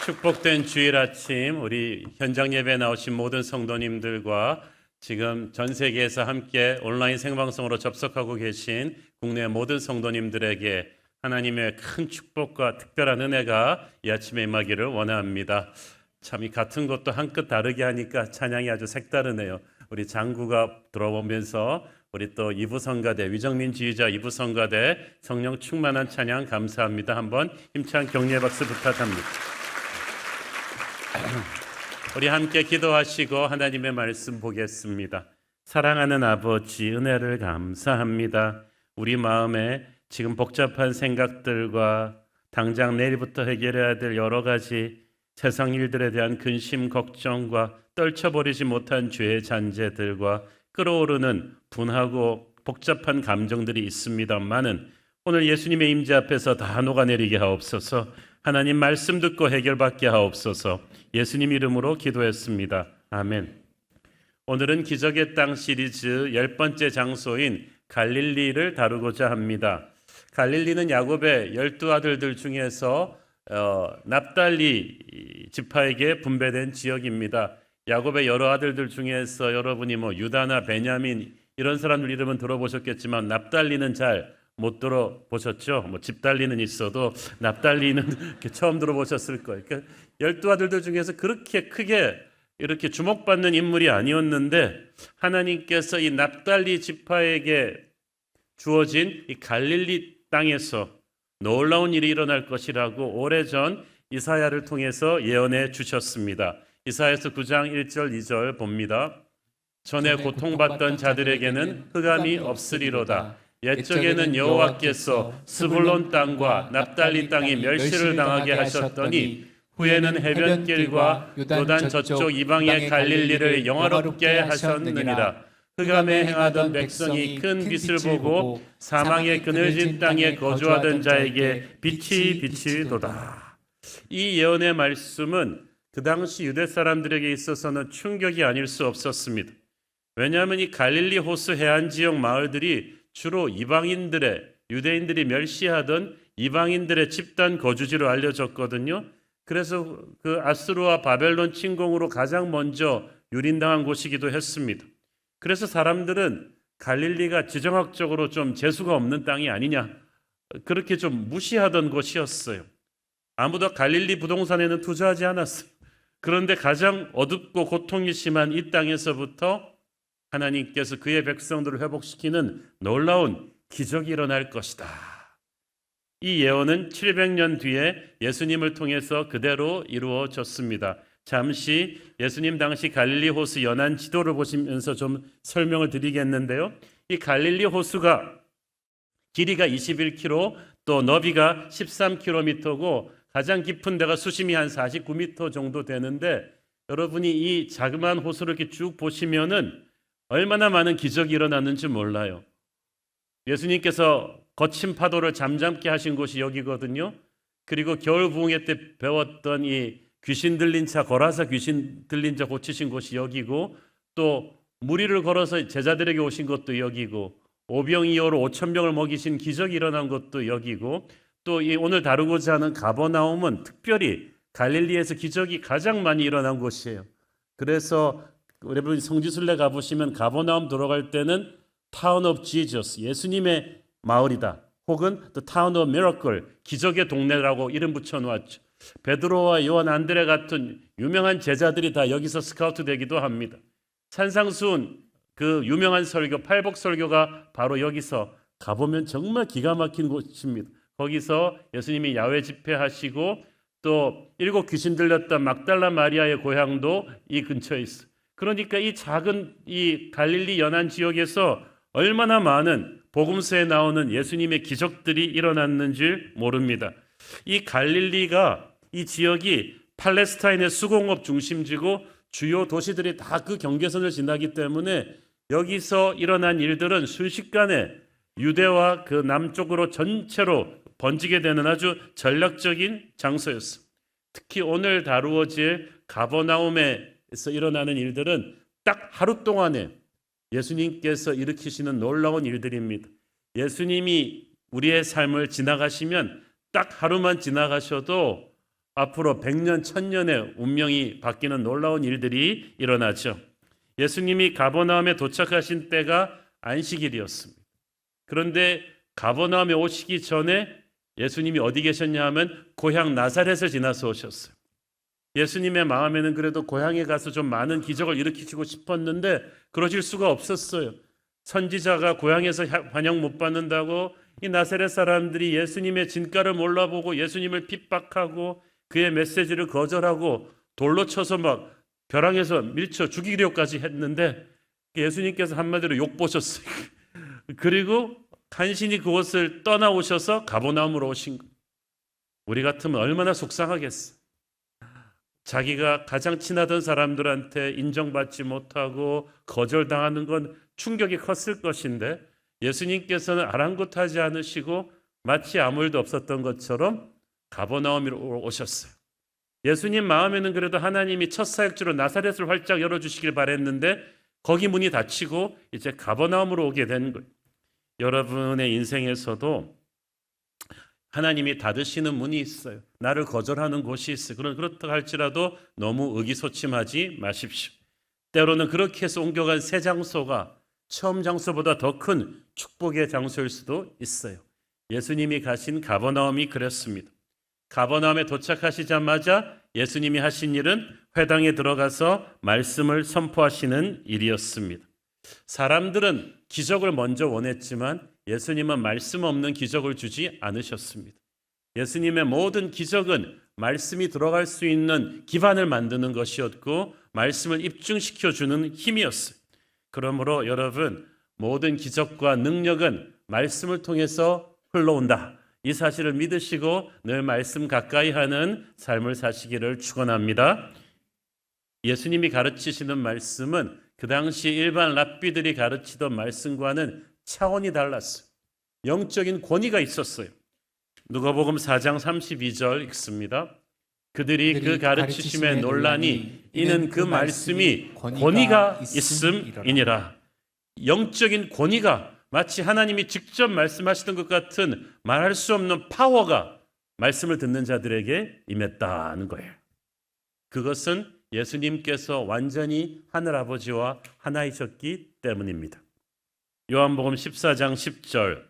축복된 주일 아침 우리 현장 예배에 나오신 모든 성도님들과 지금 전 세계에서 함께 온라인 생방송으로 접속하고 계신 국내 모든 성도님들에게 하나님의 큰 축복과 특별한 은혜가 이 아침에 임하기를 원합니다. 참 이 같은 것도 한 끗 다르게 하니까 찬양이 아주 색다르네요. 우리 장구가 들어보면서 우리 또 이부성가대 위정민 지휘자 이부성가대 성령 충만한 찬양 감사합니다. 한번 힘찬 격려의 박수 부탁합니다. 우리 함께 기도하시고 하나님의 말씀 보겠습니다. 사랑하는 아버지, 은혜를 감사합니다. 우리 마음에 지금 복잡한 생각들과 당장 내일부터 해결해야 될 여러 가지 세상 일들에 대한 근심, 걱정과 떨쳐버리지 못한 죄의 잔재들과 끌어오르는 분하고 복잡한 감정들이 있습니다만은 오늘 예수님의 임재 앞에서 다 녹아내리게 하옵소서. 하나님 말씀 듣고 해결받게 하옵소서. 예수님 이름으로 기도했습니다. 아멘. 오늘은 기적의 땅 시리즈 10번째 장소인 갈릴리를 다루고자 합니다. 갈릴리는 야곱의 12아들들 중에서 납달리 지파에게 분배된 지역입니다. 야곱의 여러 아들들 중에서 여러분이 유다나 베냐민 이런 사람들 이름은 들어보셨겠지만 납달리는 잘 못 들어보셨죠? 집달리는 있어도 납달리는 처음 들어보셨을 거예요. 그러니까 12아들들 중에서 그렇게 크게 이렇게 주목받는 인물이 아니었는데 하나님께서 이 납달리 지파에게 주어진 이 갈릴리 땅에서 놀라운 일이 일어날 것이라고 오래전 이사야를 통해서 예언해 주셨습니다. 이사야서 9장 1절 2절 봅니다. 전에 고통받던 자들에게는 흑암이 없으리로다. 옛적에는 여호와께서 스불론 땅과 납달리 땅이 멸시를 당하게 하셨더니 후에는 해변길과 요단 저쪽 이방의 갈릴리를 영화롭게 하셨느니라. 흑암에 행하던 백성이 큰 빛을 보고 사망의 그늘진 땅에 거주하던 자에게 빛이 비치도다. 이 예언의 말씀은 그 당시 유대 사람들에게 있어서는 충격이 아닐 수 없었습니다. 왜냐하면 이 갈릴리 호수 해안 지역 마을들이 주로 이방인들의, 유대인들이 멸시하던 이방인들의 집단 거주지로 알려졌거든요. 그래서 그 아수르와 바벨론 침공으로 가장 먼저 유린당한 곳이기도 했습니다. 그래서 사람들은 갈릴리가 지정학적으로 좀 재수가 없는 땅이 아니냐, 그렇게 좀 무시하던 곳이었어요. 아무도 갈릴리 부동산에는 투자하지 않았어요. 그런데 가장 어둡고 고통이 심한 이 땅에서부터 하나님께서 그의 백성들을 회복시키는 놀라운 기적이 일어날 것이다. 이 예언은 700년 뒤에 예수님을 통해서 그대로 이루어졌습니다. 잠시 예수님 당시 갈릴리 호수 연안 지도를 보시면서 좀 설명을 드리겠는데요. 이 갈릴리 호수가 길이가 21km, 또 너비가 13km고 가장 깊은 데가 수심이 한 49m 정도 되는데, 여러분이 이 자그마한 호수를 이렇게 쭉 보시면은 얼마나 많은 기적이 일어났는지 몰라요. 예수님께서 거친 파도를 잠잠케 하신 곳이 여기거든요. 그리고 겨울 부흥회 때 배웠던 이 귀신 들린 차, 거라사 귀신 들린 자 고치신 곳이 여기고, 또 무리를 걸어서 제자들에게 오신 것도 여기고, 오병이어로 5,000명을 먹이신 기적이 일어난 것도 여기고, 또 이 오늘 다루고자 하는 가버나움은 특별히 갈릴리에서 기적이 가장 많이 일어난 곳이에요. 그래서 여러분 성지순례 가보시면 가버나움 들어갈 때는 타운 오브 지저스, 예수님의 마을이다, 혹은 The Town of Miracle, 기적의 동네라고 이름 붙여놓았죠. 베드로와 요한, 안드레 같은 유명한 제자들이 다 여기서 스카우트 되기도 합니다. 산상수훈 그 유명한 설교, 팔복 설교가 바로 여기서 가보면 정말 기가 막힌 곳입니다. 거기서 예수님이 야외 집회하시고, 또 7 귀신 들렸던 막달라 마리아의 고향도 이 근처에 있어요. 그러니까 이 작은 이 갈릴리 연안 지역에서 얼마나 많은 복음서에 나오는 예수님의 기적들이 일어났는지 모릅니다. 이 갈릴리가, 이 지역이 팔레스타인의 수공업 중심지고 주요 도시들이 다 그 경계선을 지나기 때문에 여기서 일어난 일들은 순식간에 유대와 그 남쪽으로 전체로 번지게 되는 아주 전략적인 장소였습니다. 특히 오늘 다루어질 가버나움에서 일어나는 일들은 딱 하루 동안에 예수님께서 일으키시는 놀라운 일들입니다. 예수님이 우리의 삶을 지나가시면 딱 하루만 지나가셔도 앞으로 100년, 1000년의 운명이 바뀌는 놀라운 일들이 일어나죠. 예수님이 가버나움에 도착하신 때가 안식일이었습니다. 그런데 가버나움에 오시기 전에 예수님이 어디 계셨냐 하면 고향 나사렛을 지나서 오셨어요. 예수님의 마음에는 그래도 고향에 가서 좀 많은 기적을 일으키시고 싶었는데 그러실 수가 없었어요. 선지자가 고향에서 환영 못 받는다고 이 나사렛 사람들이 예수님의 진가를 몰라보고 예수님을 핍박하고 그의 메시지를 거절하고 돌로 쳐서 막 벼랑에서 밀쳐 죽이려까지 했는데 예수님께서 한마디로 욕보셨어요. 그리고 간신히 그곳을 떠나오셔서 가버나움으로 오신 거예요. 우리 같으면 얼마나 속상하겠어. 자기가 가장 친하던 사람들한테 인정받지 못하고 거절당하는 건 충격이 컸을 것인데 예수님께서는 아랑곳하지 않으시고 마치 아무 일도 없었던 것처럼 가버나움으로 오셨어요. 예수님 마음에는 그래도 하나님이 첫 사역지로 나사렛을 활짝 열어주시길 바랬는데 거기 문이 닫히고 이제 가버나움으로 오게 된 거예요. 여러분의 인생에서도 하나님이 닫으시는 문이 있어요. 나를 거절하는 곳이 있어요. 그렇다 할지라도 너무 의기소침하지 마십시오. 때로는 그렇게 해서 옮겨간 새 장소가 처음 장소보다 더 큰 축복의 장소일 수도 있어요. 예수님이 가신 가버나움이 그랬습니다. 가버나움에 도착하시자마자 예수님이 하신 일은 회당에 들어가서 말씀을 선포하시는 일이었습니다. 사람들은 기적을 먼저 원했지만 예수님은 말씀 없는 기적을 주지 않으셨습니다. 예수님의 모든 기적은 말씀이 들어갈 수 있는 기반을 만드는 것이었고 말씀을 입증시켜주는 힘이었어요. 그러므로 여러분, 모든 기적과 능력은 말씀을 통해서 흘러온다. 이 사실을 믿으시고 늘 말씀 가까이 하는 삶을 사시기를 축원합니다. 예수님이 가르치시는 말씀은 그 당시 일반 랍비들이 가르치던 말씀과는 차원이 달랐어요. 영적인 권위가 있었어요. 누가복음 4장 32절 읽습니다. 그들이 그 가르치심에 놀라니 이는 그 말씀이 권위가 있음이니라. 영적인 권위가 마치 하나님이 직접 말씀하시는 것 같은 말할 수 없는 파워가 말씀을 듣는 자들에게 임했다는 거예요. 그것은 예수님께서 완전히 하늘아버지와 하나이셨기 때문입니다. 요한복음 14장 10절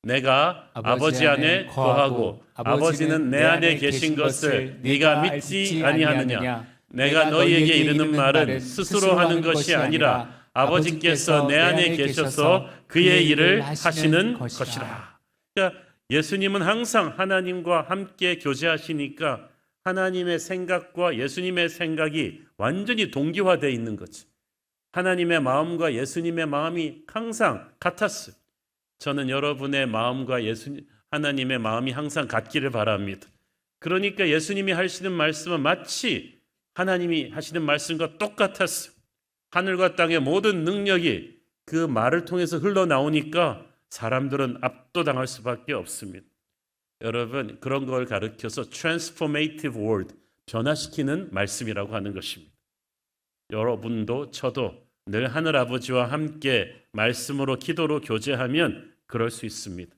내가 아버지 안에 거하고 아버지는 내 안에 계신 것을 네가 믿지 아니하느냐. 내가 너희에게 이르는 말은 스스로 하는 것이 아니라 아버지께서 내 안에 계셔서 그의 일을 하시는 것이라. 그러니까 예수님은 항상 하나님과 함께 교제하시니까 하나님의 생각과 예수님의 생각이 완전히 동기화되어 있는 거지. 하나님의 마음과 예수님의 마음이 항상 같았어요. 저는 여러분의 마음과 하나님의 마음이 항상 같기를 바랍니다. 그러니까 예수님이 하시는 말씀은 마치 하나님이 하시는 말씀과 똑같았어요. 하늘과 땅의 모든 능력이 그 말을 통해서 흘러나오니까 사람들은 압도당할 수밖에 없습니다. 여러분, 그런 걸 가르쳐서 transformative word, 변화시키는 말씀이라고 하는 것입니다. 여러분도 저도 늘 하늘아버지와 함께 말씀으로 기도로 교제하면 그럴 수 있습니다.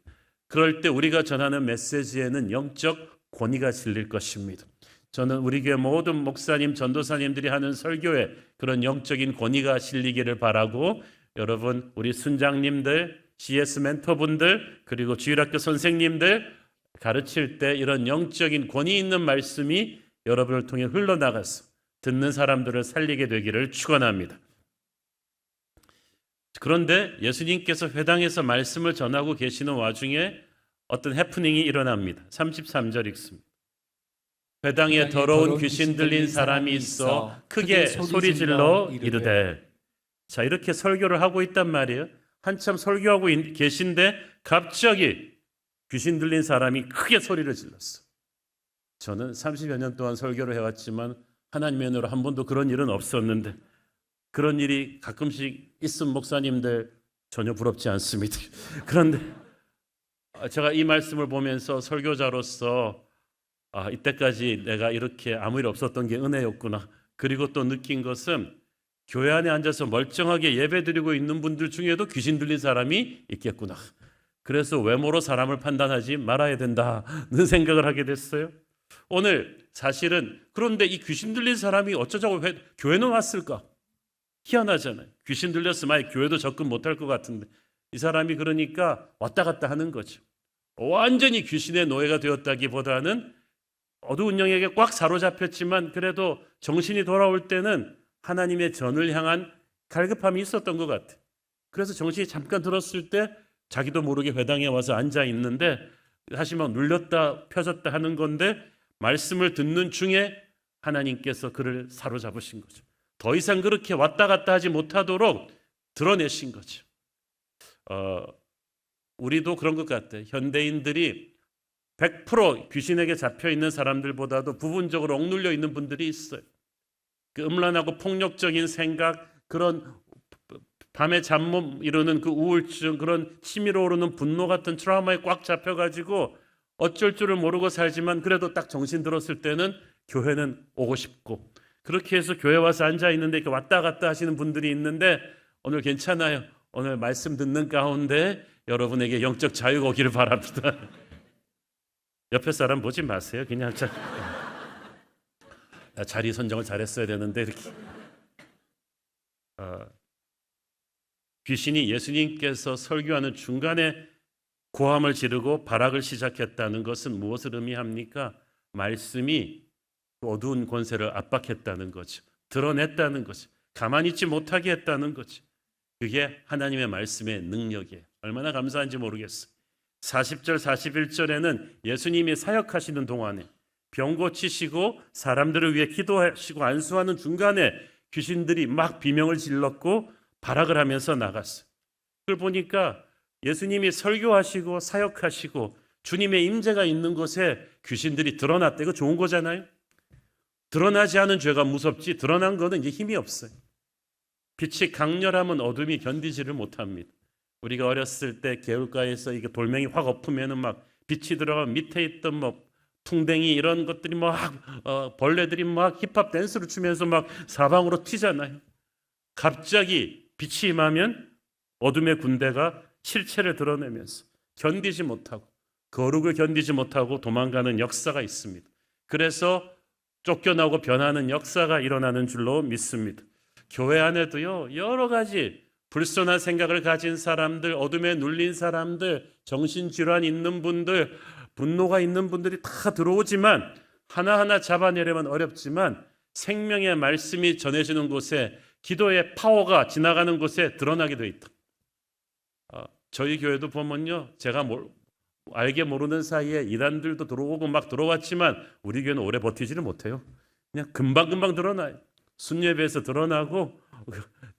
그럴 때 우리가 전하는 메시지에는 영적 권위가 실릴 것입니다. 저는 우리 교회 모든 목사님, 전도사님들이 하는 설교에 그런 영적인 권위가 실리기를 바라고, 여러분 우리 순장님들, CS 멘토분들, 그리고 주일학교 선생님들 가르칠 때 이런 영적인 권위 있는 말씀이 여러분을 통해 흘러나가서 듣는 사람들을 살리게 되기를 축원합니다. 그런데 예수님께서 회당에서 말씀을 전하고 계시는 와중에 어떤 해프닝이 일어납니다. 33절 읽습니다. 회당에 더러운 귀신 들린 사람이 있어 크게 소리질러 이르되. 자, 이렇게 설교를 하고 있단 말이에요. 한참 설교하고 계신데 갑자기 귀신 들린 사람이 크게 소리를 질렀어. 저는 30여 년 동안 설교를 해왔지만 하나님의 은혜로 한 번도 그런 일은 없었는데, 그런 일이 가끔씩 있은 목사님들 전혀 부럽지 않습니다. 그런데 제가 이 말씀을 보면서 설교자로서 이때까지 내가 이렇게 아무 일 없었던 게 은혜였구나. 그리고 또 느낀 것은 교회 안에 앉아서 멀쩡하게 예배드리고 있는 분들 중에도 귀신 들린 사람이 있겠구나. 그래서 외모로 사람을 판단하지 말아야 된다는 생각을 하게 됐어요. 오늘 사실은 그런데 이 귀신 들린 사람이 어쩌자고 교회는 왔을까? 희한하잖아요. 귀신 들렸으면 아예 교회도 접근 못할 것 같은데 이 사람이 그러니까 왔다 갔다 하는 거죠. 완전히 귀신의 노예가 되었다기보다는 어두운 영역에 꽉 사로잡혔지만 그래도 정신이 돌아올 때는 하나님의 전을 향한 갈급함이 있었던 것 같아요. 그래서 정신이 잠깐 들었을 때 자기도 모르게 회당에 와서 앉아 있는데 사실 막 눌렸다 펴졌다 하는 건데 말씀을 듣는 중에 하나님께서 그를 사로잡으신 거죠. 더 이상 그렇게 왔다 갔다 하지 못하도록 드러내신 거죠. 우리도 그런 것 같아요. 현대인들이 100% 귀신에게 잡혀 있는 사람들보다도 부분적으로 억눌려 있는 분들이 있어요. 그 음란하고 폭력적인 생각, 그런 밤에 잠 못 이루는 그 우울증, 그런 치밀어 오르는 분노 같은 트라우마에 꽉 잡혀가지고 어쩔 줄을 모르고 살지만 그래도 딱 정신 들었을 때는 교회는 오고 싶고, 그렇게 해서 교회 와서 앉아 있는데 이렇게 왔다 갔다 하시는 분들이 있는데 오늘 괜찮아요. 오늘 말씀 듣는 가운데 여러분에게 영적 자유가 오기를 바랍니다. 옆에 사람 보지 마세요. 그냥 자리 선정을 잘했어야 되는데 이렇게. 귀신이 예수님께서 설교하는 중간에 고함을 지르고 발악을 시작했다는 것은 무엇을 의미합니까? 말씀이 어두운 권세를 압박했다는 거죠. 드러냈다는 거죠. 가만히 있지 못하게 했다는 거죠. 그게 하나님의 말씀의 능력이에요. 얼마나 감사한지 모르겠어요. 40절 41절에는 예수님이 사역하시는 동안에 병 고치시고 사람들을 위해 기도하시고 안수하는 중간에 귀신들이 막 비명을 질렀고 발악을 하면서 나갔어요. 그걸 보니까 예수님이 설교하시고 사역하시고 주님의 임재가 있는 곳에 귀신들이 드러났다. 이거 좋은 거잖아요. 드러나지 않은 죄가 무섭지 드러난 거는 이제 힘이 없어요. 빛이 강렬하면 어둠이 견디지를 못합니다. 우리가 어렸을 때 개울가에서 이게 돌멩이 확 엎으면은 막 빛이 들어가 밑에 있던 뭐 퉁댕이 이런 것들이 막 벌레들이 막 힙합 댄스를 추면서 막 사방으로 튀잖아요. 갑자기 빛이 임하면 어둠의 군대가 실체를 드러내면서 견디지 못하고 거룩을 견디지 못하고 도망가는 역사가 있습니다. 그래서 쫓겨나고 변하는 역사가 일어나는 줄로 믿습니다. 교회 안에도요 여러 가지 불선한 생각을 가진 사람들, 어둠에 눌린 사람들, 정신질환 있는 분들, 분노가 있는 분들이 다 들어오지만 하나하나 잡아내려면 어렵지만 생명의 말씀이 전해지는 곳에, 기도의 파워가 지나가는 곳에 드러나게 돼 있다. 저희 교회도 보면요, 제가 알게 모르는 사이에 이단들도 들어오고 막 들어왔지만 우리 교회는 오래 버티지를 못해요. 그냥 금방금방 드러나요. 순예배에서 드러나고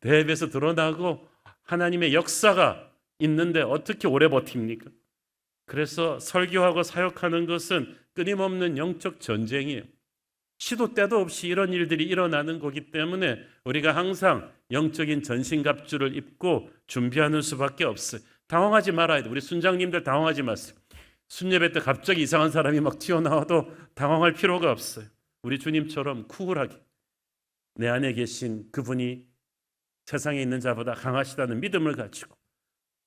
대예배에서 드러나고 하나님의 역사가 있는데 어떻게 오래 버팁니까? 그래서 설교하고 사역하는 것은 끊임없는 영적 전쟁이에요. 시도 때도 없이 이런 일들이 일어나는 거기 때문에 우리가 항상 영적인 전신갑주를 입고 준비하는 수밖에 없어요. 당황하지 말아야 돼. 우리 순장님들 당황하지 마세요. 순예배 때 갑자기 이상한 사람이 막 튀어나와도 당황할 필요가 없어요. 우리 주님처럼 쿨하게 내 안에 계신 그분이 세상에 있는 자보다 강하시다는 믿음을 가지고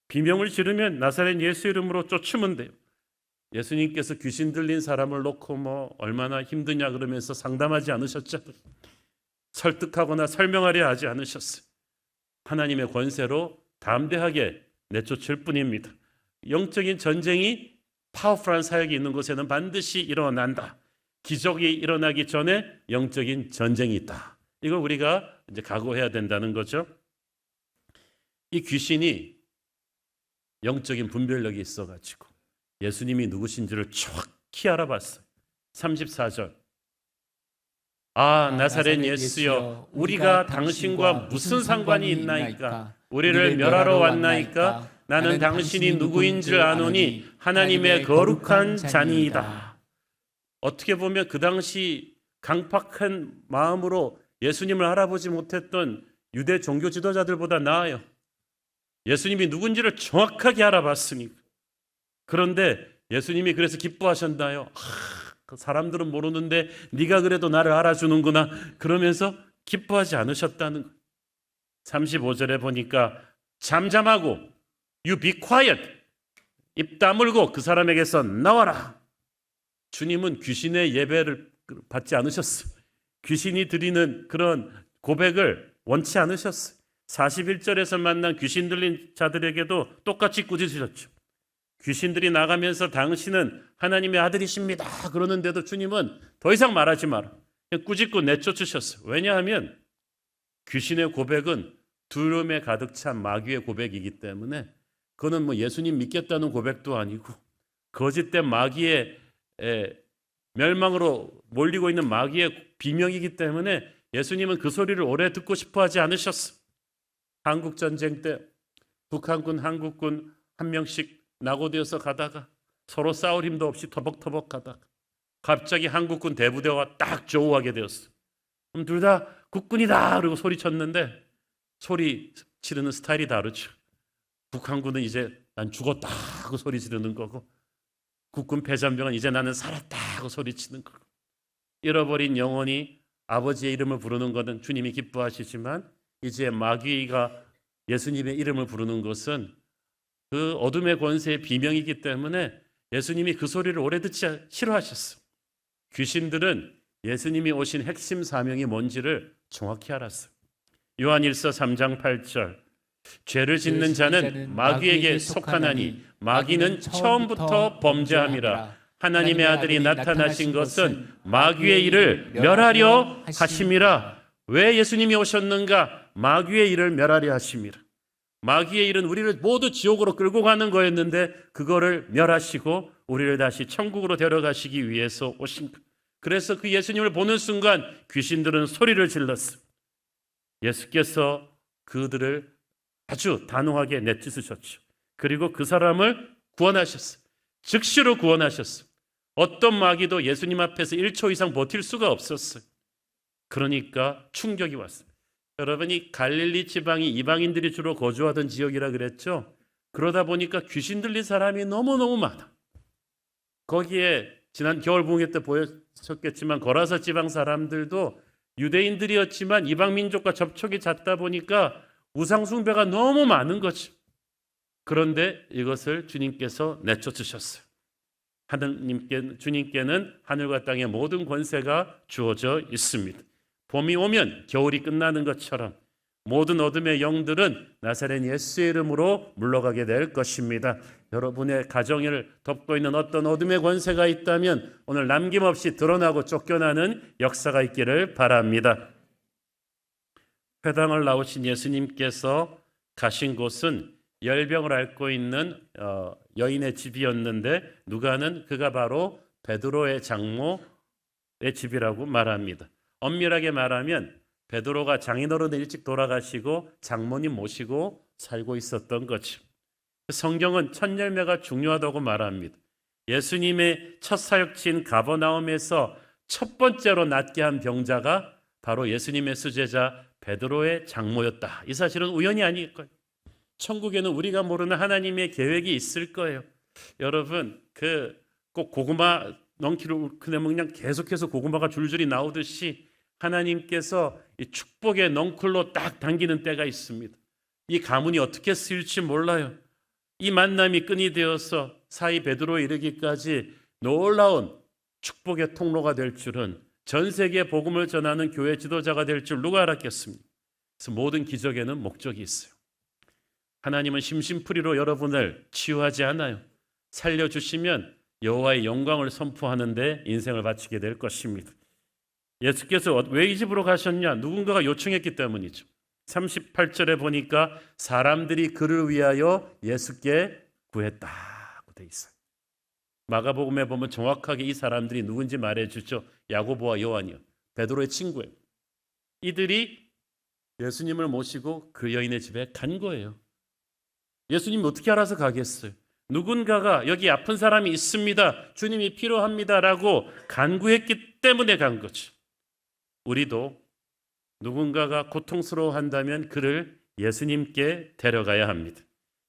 비명을 지르면 나사렛 예수 이름으로 쫓으면 돼요. 예수님께서 귀신 들린 사람을 놓고 뭐 얼마나 힘드냐 그러면서 상담하지 않으셨잖아요. 설득하거나 설명하려 하지 않으셨어요. 하나님의 권세로 담대하게 내쫓을 뿐입니다. 영적인 전쟁이 파워풀한 사역이 있는 곳에는 반드시 일어난다. 기적이 일어나기 전에 영적인 전쟁이 있다. 이걸 우리가 이제 각오해야 된다는 거죠. 이 귀신이 영적인 분별력이 있어가지고 예수님이 누구신지를 정확히 알아봤어요. 34절. 나사렛 예수여, 우리가 당신과 무슨 상관이 있나이까? 우리를 멸하러 왔나이까? 나는 당신이 누구인 줄 아노니 하나님의 거룩한 자니이다. 어떻게 보면 그 당시 강팍한 마음으로 예수님을 알아보지 못했던 유대 종교 지도자들보다 나아요. 예수님이 누군지를 정확하게 알아봤으니까. 그런데 예수님이 그래서 기뻐하셨나요? 그 사람들은 모르는데 네가 그래도 나를 알아주는구나. 그러면서 기뻐하지 않으셨다는 거예요. 35절에 보니까 잠잠하고 You be quiet. 입 다물고 그 사람에게서 나와라. 주님은 귀신의 예배를 받지 않으셨어요. 귀신이 드리는 그런 고백을 원치 않으셨어요. 41절에서 만난 귀신 들린 자들에게도 똑같이 꾸짖으셨죠. 귀신들이 나가면서 당신은 하나님의 아들이십니다 그러는데도 주님은 더 이상 말하지 마라. 그냥 꾸짖고 내쫓으셨어요. 왜냐하면 귀신의 고백은 두려움에 가득 찬 마귀의 고백이기 때문에 그거는 뭐 예수님 믿겠다는 고백도 아니고 거짓된 마귀의 멸망으로 몰리고 있는 마귀의 비명이기 때문에 예수님은 그 소리를 오래 듣고 싶어 하지 않으셨어요. 한국전쟁 때 북한군, 한국군 한 명씩 낙오되어서 가다가 서로 싸울 힘도 없이 터벅터벅 가다가 갑자기 한국군 대부대와 딱 조우하게 되었어요. 그럼 둘 다 국군이다 그러고 소리쳤는데 소리 지르는 스타일이 다르죠. 북한군은 이제 난 죽었다 하고 소리 지르는 거고 국군 패잔병은 이제 나는 살았다 하고 소리치는 거고 잃어버린 영혼이 아버지의 이름을 부르는 것은 주님이 기뻐하시지만 이제 마귀가 예수님의 이름을 부르는 것은 그 어둠의 권세의 비명이기 때문에 예수님이 그 소리를 오래 듣지 싫어하셨어요. 귀신들은 예수님이 오신 핵심 사명이 뭔지를 정확히 알았어요. 요한일서 3장 8절 죄를 짓는 자는 마귀에게 속하나니 마귀는 처음부터 범죄함이라. 하나님의 아들이 나타나신 것은 마귀의 일을 멸하려 하심이라. 왜 예수님이 오셨는가? 마귀의 일을 멸하려 하심이라. 마귀의 일은 우리를 모두 지옥으로 끌고 가는 거였는데 그거를 멸하시고 우리를 다시 천국으로 데려가시기 위해서 오신 것. 그래서 그 예수님을 보는 순간 귀신들은 소리를 질렀어요. 예수께서 그들을 아주 단호하게 내쫓으셨죠. 그리고 그 사람을 구원하셨어요. 즉시로 구원하셨어요. 어떤 마귀도 예수님 앞에서 1초 이상 버틸 수가 없었어요. 그러니까 충격이 왔어요. 여러분이 갈릴리 지방이 이방인들이 주로 거주하던 지역이라 그랬죠. 그러다 보니까 귀신 들린 사람이 너무너무 많아. 거기에 지난 겨울 봉회 때 보셨겠지만 거라사 지방 사람들도 유대인들이었지만 이방 민족과 접촉이 잦다 보니까 우상 숭배가 너무 많은 거죠. 그런데 이것을 주님께서 내쫓으셨어요. 주님께는 하늘과 땅의 모든 권세가 주어져 있습니다. 봄이 오면 겨울이 끝나는 것처럼 모든 어둠의 영들은 나사렛 예수의 이름으로 물러가게 될 것입니다. 여러분의 가정을 덮고 있는 어떤 어둠의 권세가 있다면 오늘 남김없이 드러나고 쫓겨나는 역사가 있기를 바랍니다. 회당을 나오신 예수님께서 가신 곳은 열병을 앓고 있는 여인의 집이었는데 누가는 그가 바로 베드로의 장모의 집이라고 말합니다. 엄밀하게 말하면 베드로가 장인어른은 일찍 돌아가시고 장모님 모시고 살고 있었던 거죠. 성경은 첫 열매가 중요하다고 말합니다. 예수님의 첫 사역지인 가버나움에서 첫 번째로 낫게 한 병자가 바로 예수님의 수제자 베드로의 장모였다. 이 사실은 우연이 아닐 거예요. 천국에는 우리가 모르는 하나님의 계획이 있을 거예요. 여러분, 꼭 고구마 넝키를 그냥 그냥 계속해서 고구마가 줄줄이 나오듯이 하나님께서 이 축복의 넝쿨로 딱 당기는 때가 있습니다. 이 가문이 어떻게 쓰일지 몰라요. 이 만남이 끈이 되어서 사이 베드로에 이르기까지 놀라운 축복의 통로가 될 줄은, 전 세계에 복음을 전하는 교회 지도자가 될 줄 누가 알았겠습니까? 그래서 모든 기적에는 목적이 있어요. 하나님은 심심풀이로 여러분을 치유하지 않아요. 살려주시면 여호와의 영광을 선포하는데 인생을 바치게 될 것입니다. 예수께서 왜 이 집으로 가셨냐? 누군가가 요청했기 때문이죠. 38절에 보니까 사람들이 그를 위하여 예수께 구했다고 돼 있어요. 마가복음에 보면 정확하게 이 사람들이 누군지 말해주죠. 야고보와 요한이요. 베드로의 친구예요. 이들이 예수님을 모시고 그 여인의 집에 간 거예요. 예수님이 어떻게 알아서 가겠어요? 누군가가 여기 아픈 사람이 있습니다. 주님이 필요합니다라고 간구했기 때문에 간 거죠. 우리도 누군가가 고통스러워한다면 그를 예수님께 데려가야 합니다.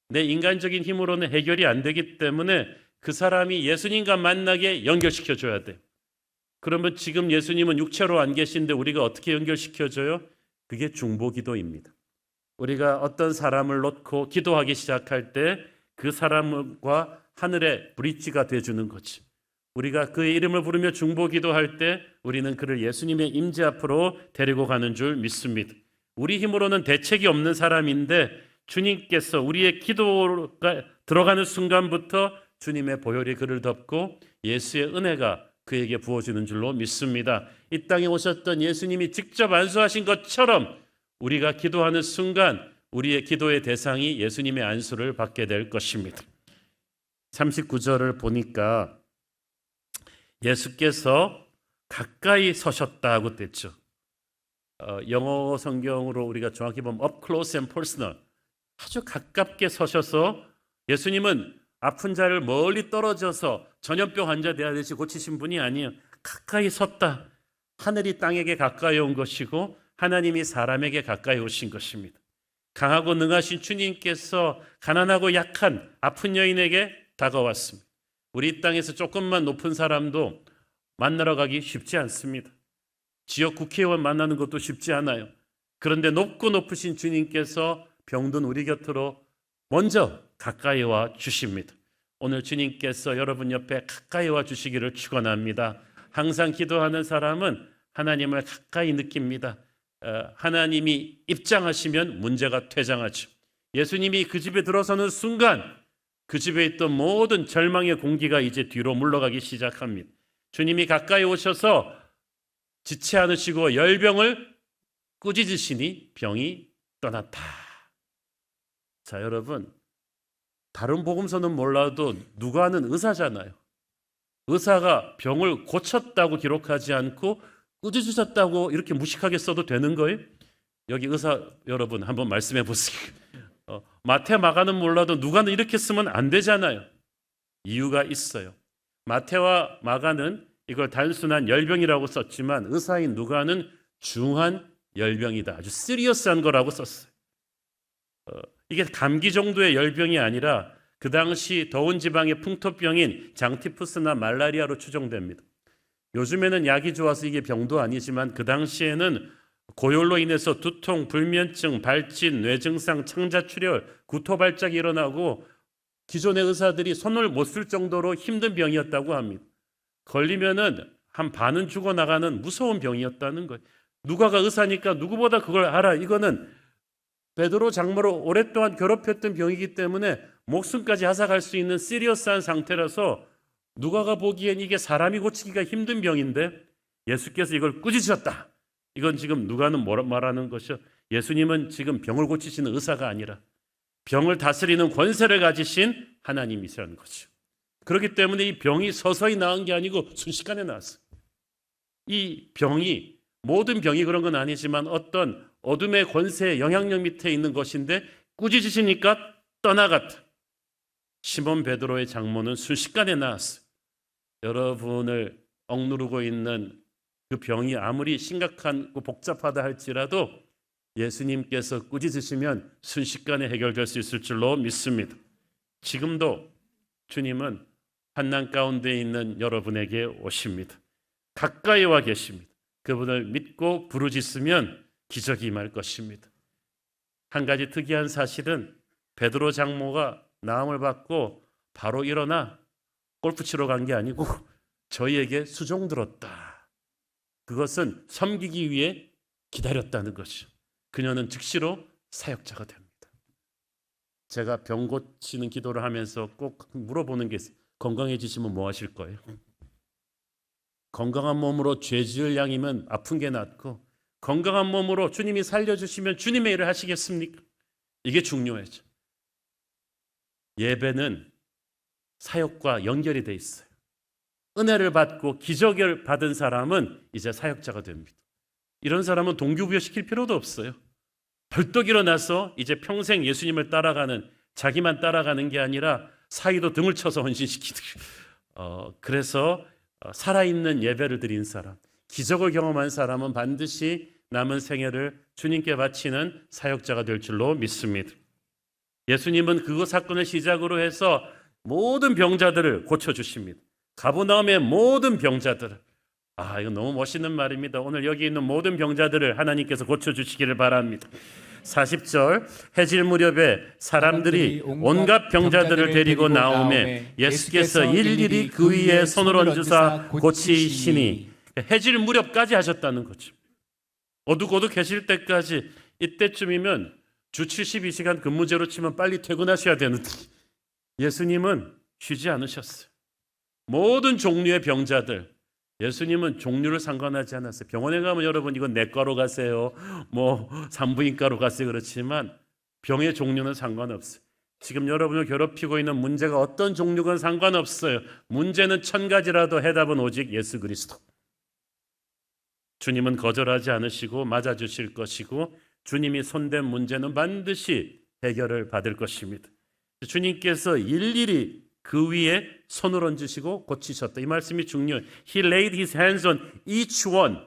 내 인간적인 힘으로는 해결이 안 되기 때문에 그 사람이 예수님과 만나게 연결시켜줘야 돼요. 그러면 지금 예수님은 육체로 안 계신데 우리가 어떻게 연결시켜줘요? 그게 중보기도입니다. 우리가 어떤 사람을 놓고 기도하기 시작할 때 그 사람과 하늘의 브릿지가 되어주는 거지. 우리가 그의 이름을 부르며 중보기도할 때 우리는 그를 예수님의 임재 앞으로 데리고 가는 줄 믿습니다. 우리 힘으로는 대책이 없는 사람인데 주님께서 우리의 기도가 들어가는 순간부터 주님의 보혈이 그를 덮고 예수의 은혜가 그에게 부어지는 줄로 믿습니다. 이 땅에 오셨던 예수님이 직접 안수하신 것처럼 우리가 기도하는 순간 우리의 기도의 대상이 예수님의 안수를 받게 될 것입니다. 39절을 보니까 예수께서 가까이 서셨다고 됐죠. 영어 성경으로 우리가 정확히 보면 up close and personal, 아주 가깝게 서셔서, 예수님은 아픈 자를 멀리 떨어져서 전염병 환자 대하듯이 고치신 분이 아니에요. 가까이 섰다. 하늘이 땅에게 가까이 온 것이고 하나님이 사람에게 가까이 오신 것입니다. 강하고 능하신 주님께서 가난하고 약한 아픈 여인에게 다가왔습니다. 우리 땅에서 조금만 높은 사람도 만나러 가기 쉽지 않습니다. 지역 국회의원 만나는 것도 쉽지 않아요. 그런데 높고 높으신 주님께서 병든 우리 곁으로 먼저 가까이 와 주십니다. 오늘 주님께서 여러분 옆에 가까이 와 주시기를 축원합니다. 항상 기도하는 사람은 하나님을 가까이 느낍니다. 하나님이 입장하시면 문제가 퇴장하죠. 예수님이 그 집에 들어서는 순간 그 집에 있던 모든 절망의 공기가 이제 뒤로 물러가기 시작합니다. 주님이 가까이 오셔서 지치 않으시고 열병을 꾸짖으시니 병이 떠났다. 자, 여러분, 다른 복음서는 몰라도 누가는 의사잖아요. 의사가 병을 고쳤다고 기록하지 않고 꾸짖으셨다고 이렇게 무식하게 써도 되는 거예요? 여기 의사 여러분 한번 말씀해 보세요. 마태, 마가는 몰라도 누가는 이렇게 쓰면 안 되잖아요. 이유가 있어요. 마태와 마가는 이걸 단순한 열병이라고 썼지만 의사인 누가는 중한 열병이다. 아주 시리어스한 거라고 썼어요. 이게 감기 정도의 열병이 아니라 그 당시 더운 지방의 풍토병인 장티푸스나 말라리아로 추정됩니다. 요즘에는 약이 좋아서 이게 병도 아니지만 그 당시에는 고열로 인해서 두통, 불면증, 발진, 뇌증상, 창자출혈, 구토발작이 일어나고 기존의 의사들이 손을 못 쓸 정도로 힘든 병이었다고 합니다. 걸리면은 한 반은 죽어나가는 무서운 병이었다는 거예요. 누가가 의사니까 누구보다 그걸 알아. 이거는 베드로 장모를 오랫동안 괴롭혔던 병이기 때문에 목숨까지 앗아갈 수 있는 시리어스한 상태라서 누가가 보기엔 이게 사람이 고치기가 힘든 병인데 예수께서 이걸 꾸짖으셨다. 이건 지금 누가는 뭐라 말하는 것이요? 예수님은 지금 병을 고치시는 의사가 아니라 병을 다스리는 권세를 가지신 하나님이시라는 거죠. 그렇기 때문에 이 병이 서서히 나은 게 아니고 순식간에 나왔어요. 이 병이 모든 병이 그런 건 아니지만 어떤 어둠의 권세의 영향력 밑에 있는 것인데 꾸짖으시니까 떠나갔다. 시몬 베드로의 장모는 순식간에 나았어요. 여러분을 억누르고 있는 그 병이 아무리 심각하고 복잡하다 할지라도 예수님께서 꾸짖으시면 순식간에 해결될 수 있을 줄로 믿습니다. 지금도 주님은 환난 가운데 있는 여러분에게 오십니다. 가까이 와 계십니다. 그분을 믿고 부르짖으면 기적이 임할 것입니다. 한 가지 특이한 사실은 베드로 장모가 나음을 받고 바로 일어나 골프 치러 간 게 아니고 저희에게 수종 들었다. 그것은 섬기기 위해 기다렸다는 것이죠. 그녀는 즉시로 사역자가 됩니다. 제가 병 고치는 기도를 하면서 꼭 물어보는 게 있어요. 건강해지시면 뭐 하실 거예요? 건강한 몸으로 죄 지을 양이면 아픈 게 낫고 건강한 몸으로 주님이 살려주시면 주님의 일을 하시겠습니까? 이게 중요하죠. 예배는 사역과 연결이 돼 있어요. 은혜를 받고 기적을 받은 사람은 이제 사역자가 됩니다. 이런 사람은 동기부여 시킬 필요도 없어요. 벌떡 일어나서 이제 평생 예수님을 따라가는, 자기만 따라가는 게 아니라 사이도 등을 쳐서 헌신시키듯. 그래서 살아있는 예배를 드린 사람, 기적을 경험한 사람은 반드시 남은 생애를 주님께 바치는 사역자가 될 줄로 믿습니다. 예수님은 그 사건을 시작으로 해서 모든 병자들을 고쳐주십니다. 가버나움의 모든 병자들을. 이거 너무 멋있는 말입니다. 오늘 여기 있는 모든 병자들을 하나님께서 고쳐주시기를 바랍니다. 40절, 해질 무렵에 사람들이 온갖 병자들을 데리고 나오매 예수께서 일일이 그 위에 손을 얹으사 고치시니, 해질 무렵까지 하셨다는 거죠. 어둑어둑 계실 때까지. 이때쯤이면 주 72시간 근무제로 치면 빨리 퇴근하셔야 되는데 예수님은 쉬지 않으셨어요. 모든 종류의 병자들, 예수님은 종류를 상관하지 않았어요. 병원에 가면 여러분 이건 내과로 가세요, 뭐 산부인과로 가세요 그렇지만 병의 종류는 상관없어요. 지금 여러분을 괴롭히고 있는 문제가 어떤 종류건 상관없어요. 문제는 1000가지라도 해답은 오직 예수 그리스도. 주님은 거절하지 않으시고 맞아주실 것이고 주님이 손댄 문제는 반드시 해결을 받을 것입니다. 주님께서 일일이 그 위에 손을 얹으시고 고치셨다. 이 말씀이 중요해요. He laid his hands on each one.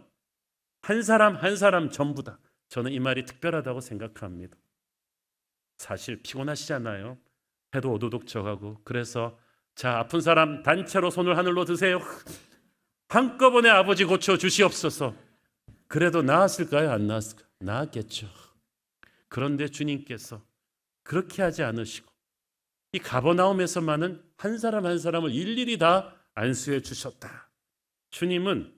한 사람 한 사람 전부 다. 저는 이 말이 특별하다고 생각합니다. 사실 피곤하시잖아요. 해도 오도독 져가고. 그래서 자, 아픈 사람 단체로 손을 하늘로 드세요. 한꺼번에 아버지 고쳐 주시옵소서. 그래도 나았을까요? 안 나았을까요? 나았겠죠. 그런데 주님께서 그렇게 하지 않으시고 이 가버나움에서만은 한 사람 한 사람을 일일이 다 안수해 주셨다. 주님은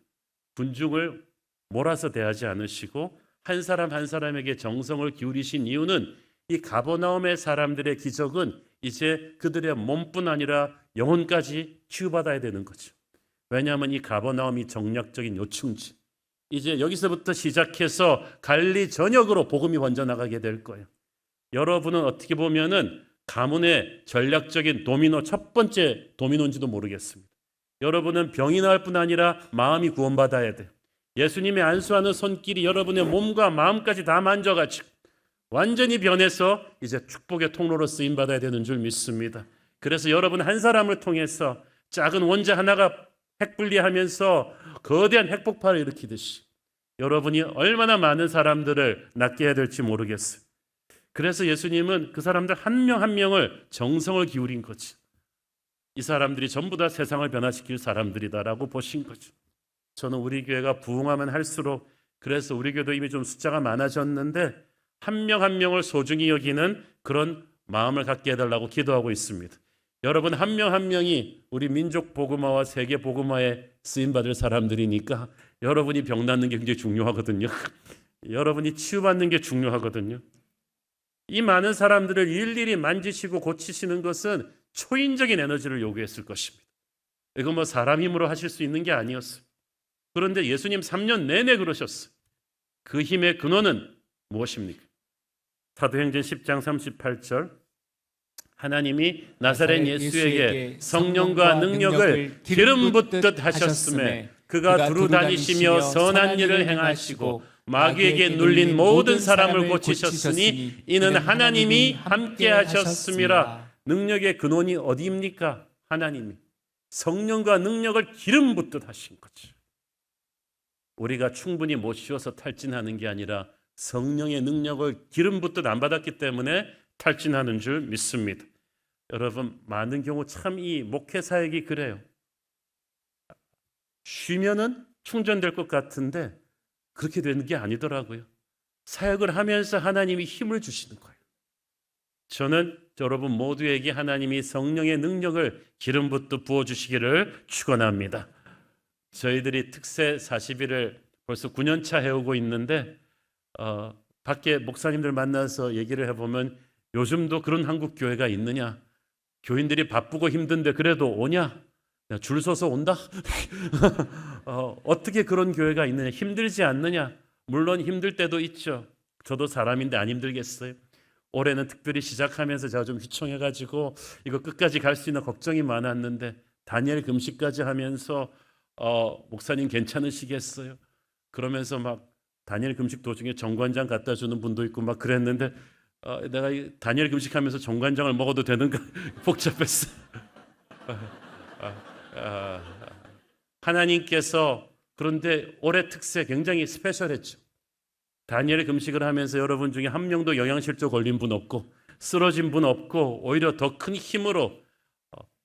군중을 몰아서 대하지 않으시고 한 사람 한 사람에게 정성을 기울이신 이유는 이 가버나움의 사람들의 기적은 이제 그들의 몸뿐 아니라 영혼까지 치유받아야 되는 거죠. 왜냐하면 이 가버나움이 정략적인 요충지. 이제 여기서부터 시작해서 갈리 전역으로 복음이 번져나가게 될 거예요. 여러분은 어떻게 보면은 가문의 전략적인 도미노, 첫 번째 도미노인지도 모르겠습니다. 여러분은 병이 나을 뿐 아니라 마음이 구원받아야 돼요. 예수님의 안수하는 손길이 여러분의 몸과 마음까지 다 만져가지고 완전히 변해서 이제 축복의 통로로 쓰임받아야 되는 줄 믿습니다. 그래서 여러분 한 사람을 통해서 작은 원자 하나가 핵분리하면서 거대한 핵폭발을 일으키듯이 여러분이 얼마나 많은 사람들을 낫게 해야 될지 모르겠어요. 그래서 예수님은 그 사람들 한 명 한 명을 정성을 기울인 거지. 이 사람들이 전부 다 세상을 변화시킬 사람들이다라고 보신 거죠. 저는 우리 교회가 부흥하면 할수록, 그래서 우리 교회도 이미 좀 숫자가 많아졌는데 한 명 한 명을 소중히 여기는 그런 마음을 갖게 해달라고 기도하고 있습니다. 여러분 한 명 한 명이 우리 민족 복음화와 세계 복음화에 쓰임받을 사람들이니까 여러분이 병 낫는 게 굉장히 중요하거든요. 여러분이 치유받는 게 중요하거든요. 이 많은 사람들을 일일이 만지시고 고치시는 것은 초인적인 에너지를 요구했을 것입니다. 이거 뭐 사람 힘으로 하실 수 있는 게 아니었어요. 그런데 예수님 3년 내내 그러셨어요. 그 힘의 근원은 무엇입니까? 사도행전 10장 38절, 하나님이 나사렛 예수에게 성령과 능력을 기름 붓듯 하셨음에 그가 두루 다니시며 선한 일을 행하시고 마귀에게 눌린 모든 사람을 고치셨으니 이는 하나님이 함께 하셨음이라. 능력의 근원이 어디입니까? 하나님이 성령과 능력을 기름 붓듯 하신 거죠. 우리가 충분히 못 쉬어서 탈진하는 게 아니라 성령의 능력을 기름 붓듯 안 받았기 때문에 탈진하는 줄 믿습니다. 여러분, 많은 경우 참 이 목회 사역이 그래요. 쉬면은 충전될 것 같은데 그렇게 되는 게 아니더라고요. 사역을 하면서 하나님이 힘을 주시는 거예요. 저는 여러분 모두에게 하나님이 성령의 능력을 기름 붓듯 부어주시기를 축원합니다. 저희들이 특세 40일을 벌써 9년차 해오고 있는데 밖에 목사님들 만나서 얘기를 해보면 요즘도 그런 한국 교회가 있느냐? 교인들이 바쁘고 힘든데 그래도 오냐? 줄 서서 온다? 어떻게 그런 교회가 있느냐? 힘들지 않느냐? 물론 힘들 때도 있죠. 저도 사람인데 안 힘들겠어요? 올해는 특별히 시작하면서 제가 좀 휘청해가지고 이거 끝까지 갈 수 있는 걱정이 많았는데 다니엘 금식까지 하면서 목사님 괜찮으시겠어요? 그러면서 막 다니엘 금식 도중에 정관장 갖다 주는 분도 있고 막 그랬는데 내가 이 다니엘 금식하면서 정관장을 먹어도 되는가 복잡했어. 하나님께서 그런데 올해 특세 굉장히 스페셜했죠. 다니엘 금식을 하면서 여러분 중에 한 명도 영양실조 걸린 분 없고 쓰러진 분 없고 오히려 더 큰 힘으로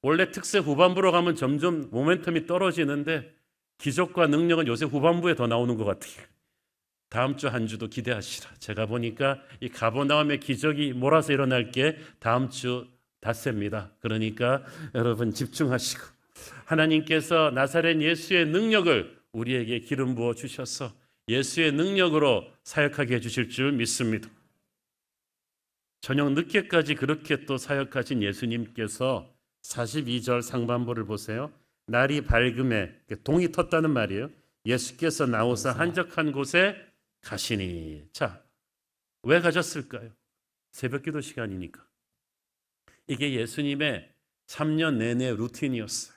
원래 특세 후반부로 가면 점점 모멘텀이 떨어지는데 기적과 능력은 요새 후반부에 더 나오는 것 같아요. 다음 주 한 주도 기대하시라. 제가 보니까 이 가버나움의 기적이 몰아서 일어날 게 다음 주 닷새입니다. 그러니까 여러분 집중하시고 하나님께서 나사렛 예수의 능력을 우리에게 기름 부어 주셔서 예수의 능력으로 사역하게 해주실 줄 믿습니다. 저녁 늦게까지 그렇게 또 사역하신 예수님께서 42절 상반부를 보세요. 날이 밝음에 동이 텄다는 말이에요. 예수께서 나오사 한적한 곳에 가시니. 자, 왜 가셨을까요? 새벽기도 시간이니까. 이게 예수님의 3년 내내 루틴이었어요.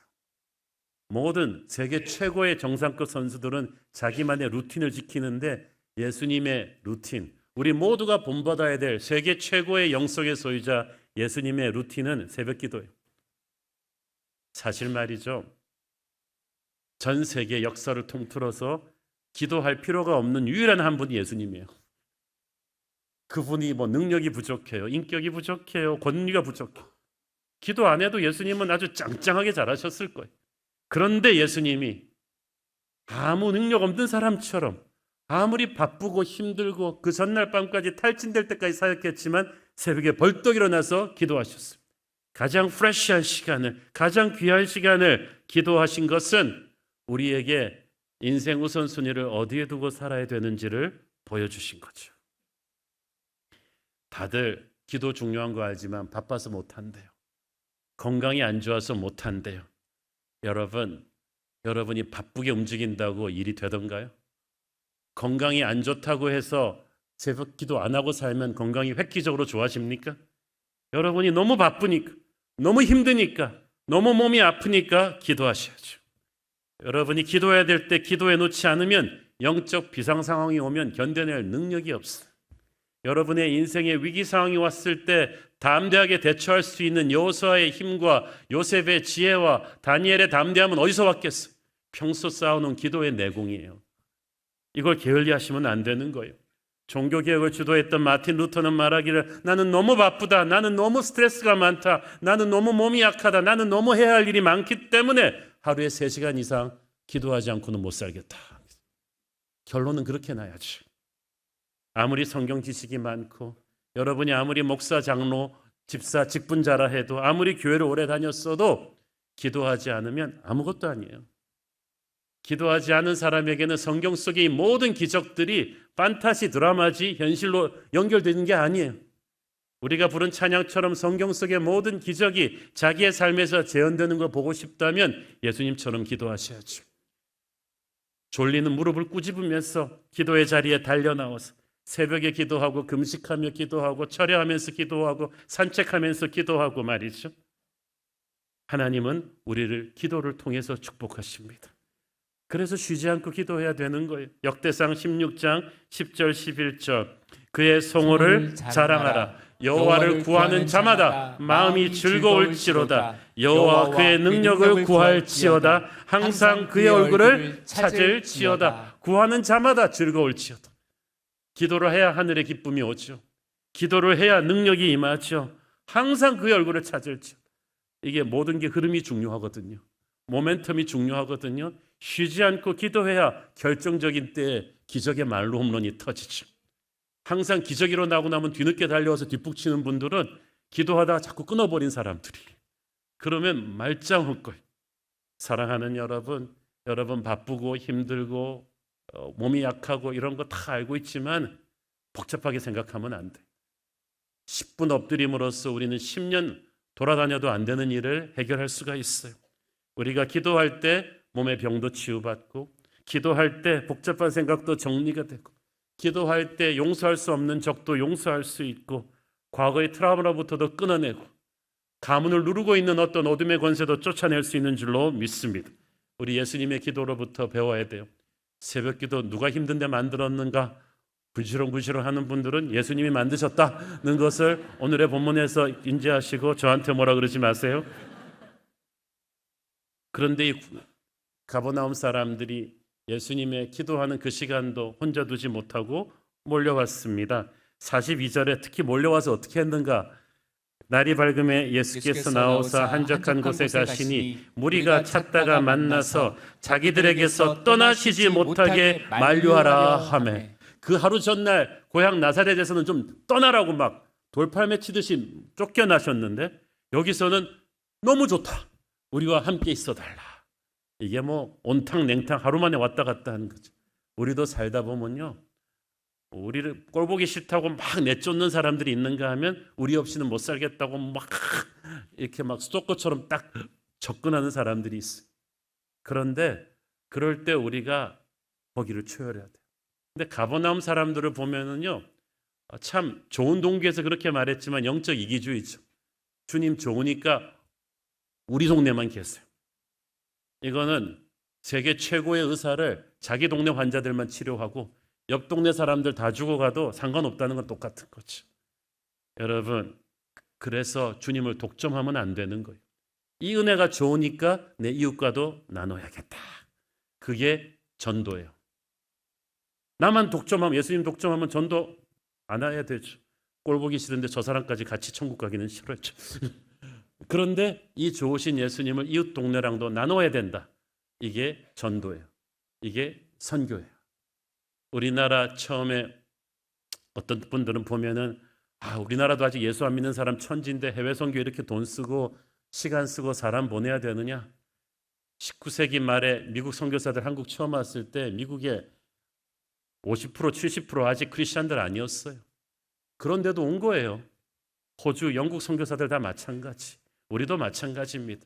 모든 세계 최고의 정상급 선수들은 자기만의 루틴을 지키는데 예수님의 루틴, 우리 모두가 본받아야 될 세계 최고의 영성의 소유자 예수님의 루틴은 새벽기도예요. 사실 말이죠. 전 세계 역사를 통틀어서 기도할 필요가 없는 유일한 한 분이 예수님이에요. 그분이 뭐 능력이 부족해요, 인격이 부족해요, 권위가 부족해요. 기도 안 해도 예수님은 아주 짱짱하게 잘하셨을 거예요. 그런데 예수님이 아무 능력 없는 사람처럼 아무리 바쁘고 힘들고 그 전날 밤까지 탈진될 때까지 사역했지만 새벽에 벌떡 일어나서 기도하셨어요. 가장 프레시한 시간을, 가장 귀한 시간을 기도하신 것은 우리에게 인생 우선순위를 어디에 두고 살아야 되는지를 보여주신 거죠. 다들 기도 중요한 거 알지만 바빠서 못한대요. 건강이 안 좋아서 못한대요. 여러분이 바쁘게 움직인다고 일이 되던가요? 건강이 안 좋다고 해서 새벽 기도 안 하고 살면 건강이 획기적으로 좋아집니까? 여러분이 너무 바쁘니까, 너무 힘드니까, 너무 몸이 아프니까 기도하셔야죠. 여러분이 기도해야 될 때 기도해 놓지 않으면 영적 비상 상황이 오면 견뎌낼 능력이 없어요. 여러분의 인생의 위기 상황이 왔을 때 담대하게 대처할 수 있는 여호수아의 힘과 요셉의 지혜와 다니엘의 담대함은 어디서 왔겠어요? 평소 쌓아놓은 기도의 내공이에요. 이걸 게을리하시면 안 되는 거예요. 종교개혁을 주도했던 마틴 루터는 말하기를 나는 너무 바쁘다, 나는 너무 스트레스가 많다, 나는 너무 몸이 약하다, 나는 너무 해야 할 일이 많기 때문에 하루에 3시간 이상 기도하지 않고는 못 살겠다. 결론은 그렇게 나야죠. 아무리 성경 지식이 많고 여러분이 아무리 목사, 장로, 집사, 직분자라 해도 아무리 교회를 오래 다녔어도 기도하지 않으면 아무것도 아니에요. 기도하지 않은 사람에게는 성경 속의 이 모든 기적들이 판타지 드라마지 현실로 연결되는 게 아니에요. 우리가 부른 찬양처럼 성경 속의 모든 기적이 자기의 삶에서 재현되는 걸 보고 싶다면 예수님처럼 기도하셔야죠. 졸리는 무릎을 꾸짖으면서 기도의 자리에 달려나와서 새벽에 기도하고 금식하며 기도하고 철야하면서 기도하고 산책하면서 기도하고 말이죠. 하나님은 우리를 기도를 통해서 축복하십니다. 그래서 쉬지 않고 기도해야 되는 거예요. 역대상 16장 10절 11절 그의 성호를 자랑하라. 여호와를 구하는 자마다 마음이 즐거울지로다. 여호와 그의 능력을 구할지어다. 항상 그의 얼굴을 찾을지어다. 구하는 자마다 즐거울지어다. 기도를 해야 하늘의 기쁨이 오죠. 기도를 해야 능력이 임하죠. 항상 그의 얼굴을 찾을지어다. 이게 모든 게 흐름이 중요하거든요. 모멘텀이 중요하거든요. 쉬지 않고 기도해야 결정적인 때에 기적의 말로 홈런이 터지죠. 항상 기적이 일어나고 나면 뒤늦게 달려와서 뒷북치는 분들은 기도하다가 자꾸 끊어버린 사람들이. 그러면 말짱할 거예요. 사랑하는 여러분, 여러분 바쁘고 힘들고 몸이 약하고 이런 거 다 알고 있지만 복잡하게 생각하면 안 돼. 10분 엎드림으로써 우리는 10년 돌아다녀도 안 되는 일을 해결할 수가 있어요. 우리가 기도할 때 몸의 병도 치유받고, 기도할 때 복잡한 생각도 정리가 되고, 기도할 때 용서할 수 없는 적도 용서할 수 있고, 과거의 트라우마로부터도 끊어내고, 가문을 누르고 있는 어떤 어둠의 권세도 쫓아낼 수 있는 줄로 믿습니다. 우리 예수님의 기도로부터 배워야 돼요. 새벽 기도 누가 힘든데 만들었는가? 부지런부지런 하는 분들은 예수님이 만드셨다는 것을 오늘의 본문에서 인지하시고 저한테 뭐라 그러지 마세요. 그런데 이 가버나움 사람들이 예수님의 기도하는 그 시간도 혼자 두지 못하고 몰려왔습니다. 42절에 특히 몰려와서 어떻게 했는가? 날이 밝음에 예수께서 나오사 한적한 곳에 가시니 무리가 찾다가 만나서 자기들에게서 떠나시지 못하게 만류하라 하매. 그 하루 전날 고향 나사렛에서는 좀 떠나라고 막 돌팔매 치듯이 쫓겨나셨는데 여기서는 너무 좋다. 우리와 함께 있어달라. 이게 뭐 온탕 냉탕 하루 만에 왔다 갔다 하는 거죠. 우리도 살다 보면요. 우리를 꼴보기 싫다고 막 내쫓는 사람들이 있는가 하면 우리 없이는 못 살겠다고 막 이렇게 막 스토커처럼 딱 접근하는 사람들이 있어요. 그런데 그럴 때 우리가 거기를 초월해야 돼요. 근데 가버나움 사람들을 보면은요, 참 좋은 동기에서 그렇게 말했지만 영적 이기주의죠. 주님 좋으니까 우리 동네만 계세요. 이거는 세계 최고의 의사를 자기 동네 환자들만 치료하고 옆 동네 사람들 다 죽어가도 상관없다는 건 똑같은 거죠. 여러분, 그래서 주님을 독점하면 안 되는 거예요. 이 은혜가 좋으니까 내 이웃과도 나눠야겠다. 그게 전도예요. 나만 독점하면, 예수님 독점하면 전도 안 해야 되죠. 꼴 보기 싫은데 저 사람까지 같이 천국 가기는 싫었죠. 그런데 이 좋으신 예수님을 이웃 동네랑도 나눠야 된다. 이게 전도예요. 이게 선교예요. 우리나라 처음에 어떤 분들은 보면은 우리나라도 아직 예수 안 믿는 사람 천지인데 해외 선교 이렇게 돈 쓰고 시간 쓰고 사람 보내야 되느냐? 19세기 말에 미국 선교사들 한국 처음 왔을 때 미국에 50% 70% 아직 크리스찬들 아니었어요. 그런데도 온 거예요. 호주, 영국 선교사들 다 마찬가지. 우리도 마찬가지입니다.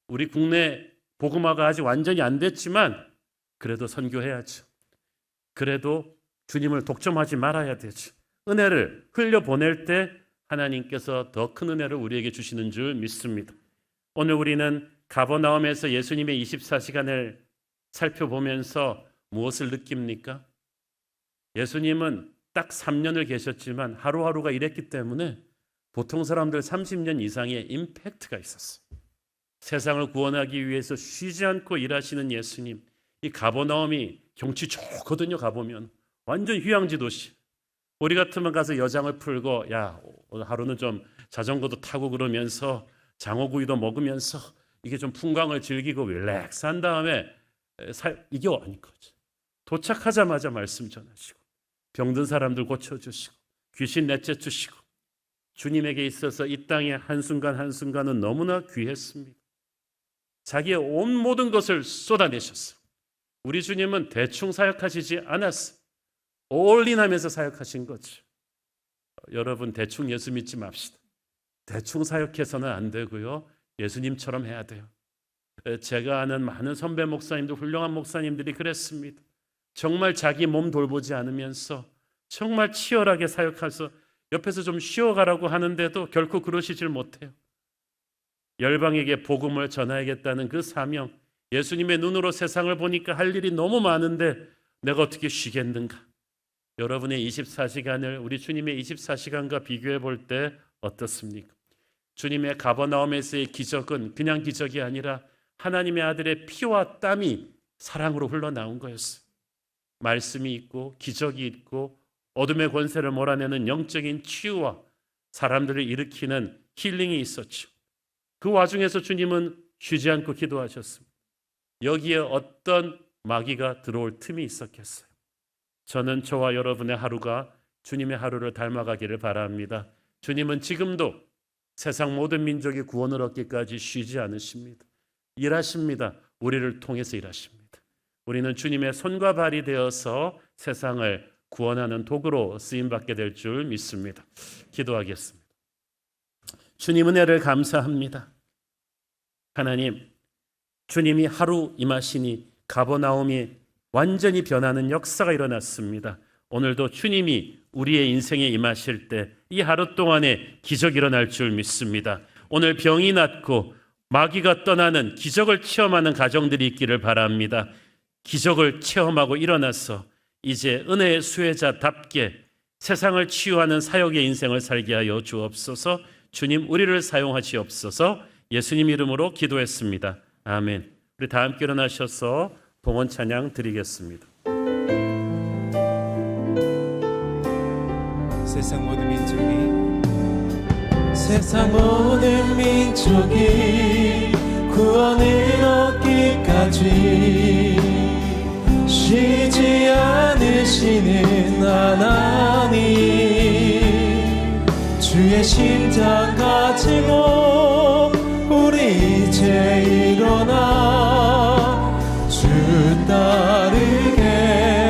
우리 국내 복음화가 아직 완전히 안 됐지만 그래도 선교해야죠. 그래도 주님을 독점하지 말아야 되죠. 은혜를 흘려보낼 때 하나님께서 더 큰 은혜를 우리에게 주시는 줄 믿습니다. 오늘 우리는 가버나움에서 예수님의 24시간을 살펴보면서 무엇을 느낍니까? 예수님은 딱 3년을 계셨지만 하루하루가 이랬기 때문에 보통 사람들 30년 이상의 임팩트가 있었어요. 세상을 구원하기 위해서 쉬지 않고 일하시는 예수님. 이 가버나움이 경치 좋거든요. 가보면 완전 휴양지 도시. 우리 같으면 가서 여장을 풀고 야 오늘 하루는 좀 자전거도 타고 그러면서 장어구이도 먹으면서 이게 좀 풍광을 즐기고 릴렉스한 다음에 이게 아닌 거죠. 도착하자마자 말씀 전하시고 병든 사람들 고쳐주시고 귀신 내쫓으시고 주님에게 있어서 이 땅의 한순간 한순간은 너무나 귀했습니다. 자기의 온 모든 것을 쏟아내셨어요. 우리 주님은 대충 사역하시지 않았어요. 올인하면서 사역하신 거죠. 여러분 대충 예수 믿지 맙시다. 대충 사역해서는 안 되고요. 예수님처럼 해야 돼요. 제가 아는 많은 선배 목사님들, 훌륭한 목사님들이 그랬습니다. 정말 자기 몸 돌보지 않으면서 정말 치열하게 사역해서 옆에서 좀 쉬어가라고 하는데도 결코 그러시질 못해요. 열방에게 복음을 전하야겠다는 그 사명, 예수님의 눈으로 세상을 보니까 할 일이 너무 많은데 내가 어떻게 쉬겠는가? 여러분의 24시간을 우리 주님의 24시간과 비교해 볼 때 어떻습니까? 주님의 가버나움에서의 기적은 그냥 기적이 아니라 하나님의 아들의 피와 땀이 사랑으로 흘러나온 거였어요. 말씀이 있고 기적이 있고 어둠의 권세를 몰아내는 영적인 치유와 사람들을 일으키는 힐링이 있었죠. 그 와중에서 주님은 쉬지 않고 기도하셨습니다. 여기에 어떤 마귀가 들어올 틈이 있었겠어요? 저는 저와 여러분의 하루가 주님의 하루를 닮아가기를 바랍니다. 주님은 지금도 세상 모든 민족이 구원을 얻기까지 쉬지 않으십니다. 일하십니다. 우리를 통해서 일하십니다. 우리는 주님의 손과 발이 되어서 세상을 구원하는 도구로 쓰임받게 될 줄 믿습니다. 기도하겠습니다. 주님 은혜를 감사합니다. 하나님, 주님이 하루 임하시니 가버나움이 완전히 변하는 역사가 일어났습니다. 오늘도 주님이 우리의 인생에 임하실 때 이 하루 동안에 기적이 일어날 줄 믿습니다. 오늘 병이 낫고 마귀가 떠나는 기적을 체험하는 가정들이 있기를 바랍니다. 기적을 체험하고 일어나서 이제 은혜의 수혜자답게 세상을 치유하는 사역의 인생을 살게 하여 주옵소서. 주님, 우리를 사용하시옵소서. 예수님 이름으로 기도했습니다. 아멘. 우리 다 함께 일어나셔서 봉헌 찬양 드리겠습니다. 세상 모든 민족이 구원을 얻기까지 쉬지 않으시는 하나님, 주의 심장 가지고 우리 이제 일어나 주 따르게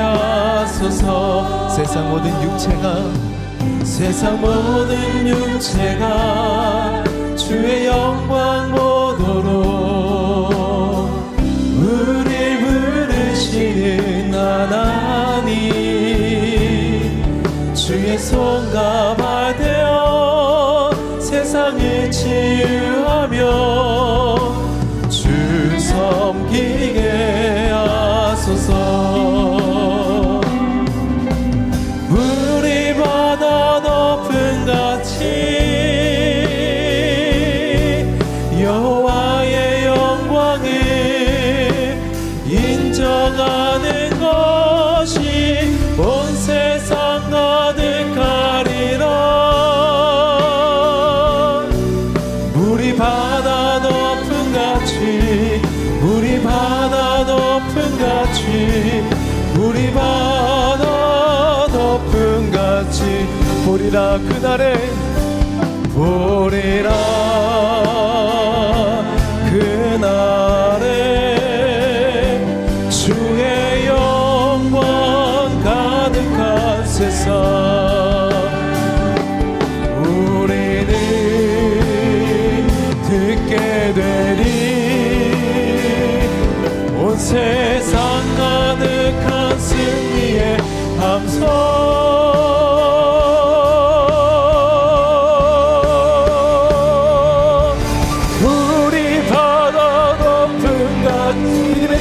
하소서. 세상 모든 육체가 주의 영광 보도록 우릴 부르시는 하나님, 주의 손과 발 되어 세상을 치유하며 주 섬기게 하소서. 우리 바다 높은 같이 여호와의 영광을 인정하는 것이 온 세상 가득하리라. 우리 바다 높은 같이, 우리 바다 높은 같이, 우리 바다 높은 같이 보리라. 그날에 보리라. 그날에 주의 영광 가득한 세상, 우리는 듣게 되리. 온 세상 가득한 승리의 함성.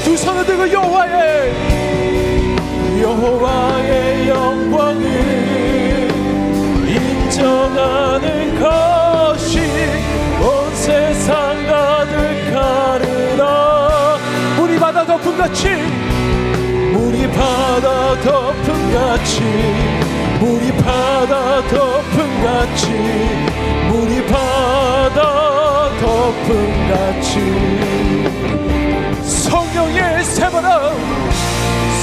두 손을 들고 여호와의 영광을 인정하는 것이 온 세상 가득하리라. 우리 바다 덮은 같이, 우리 바다 덮은 같이, 우리 바다 덮은 같이, 우리 바다 덮은 같이 성령의 새바람,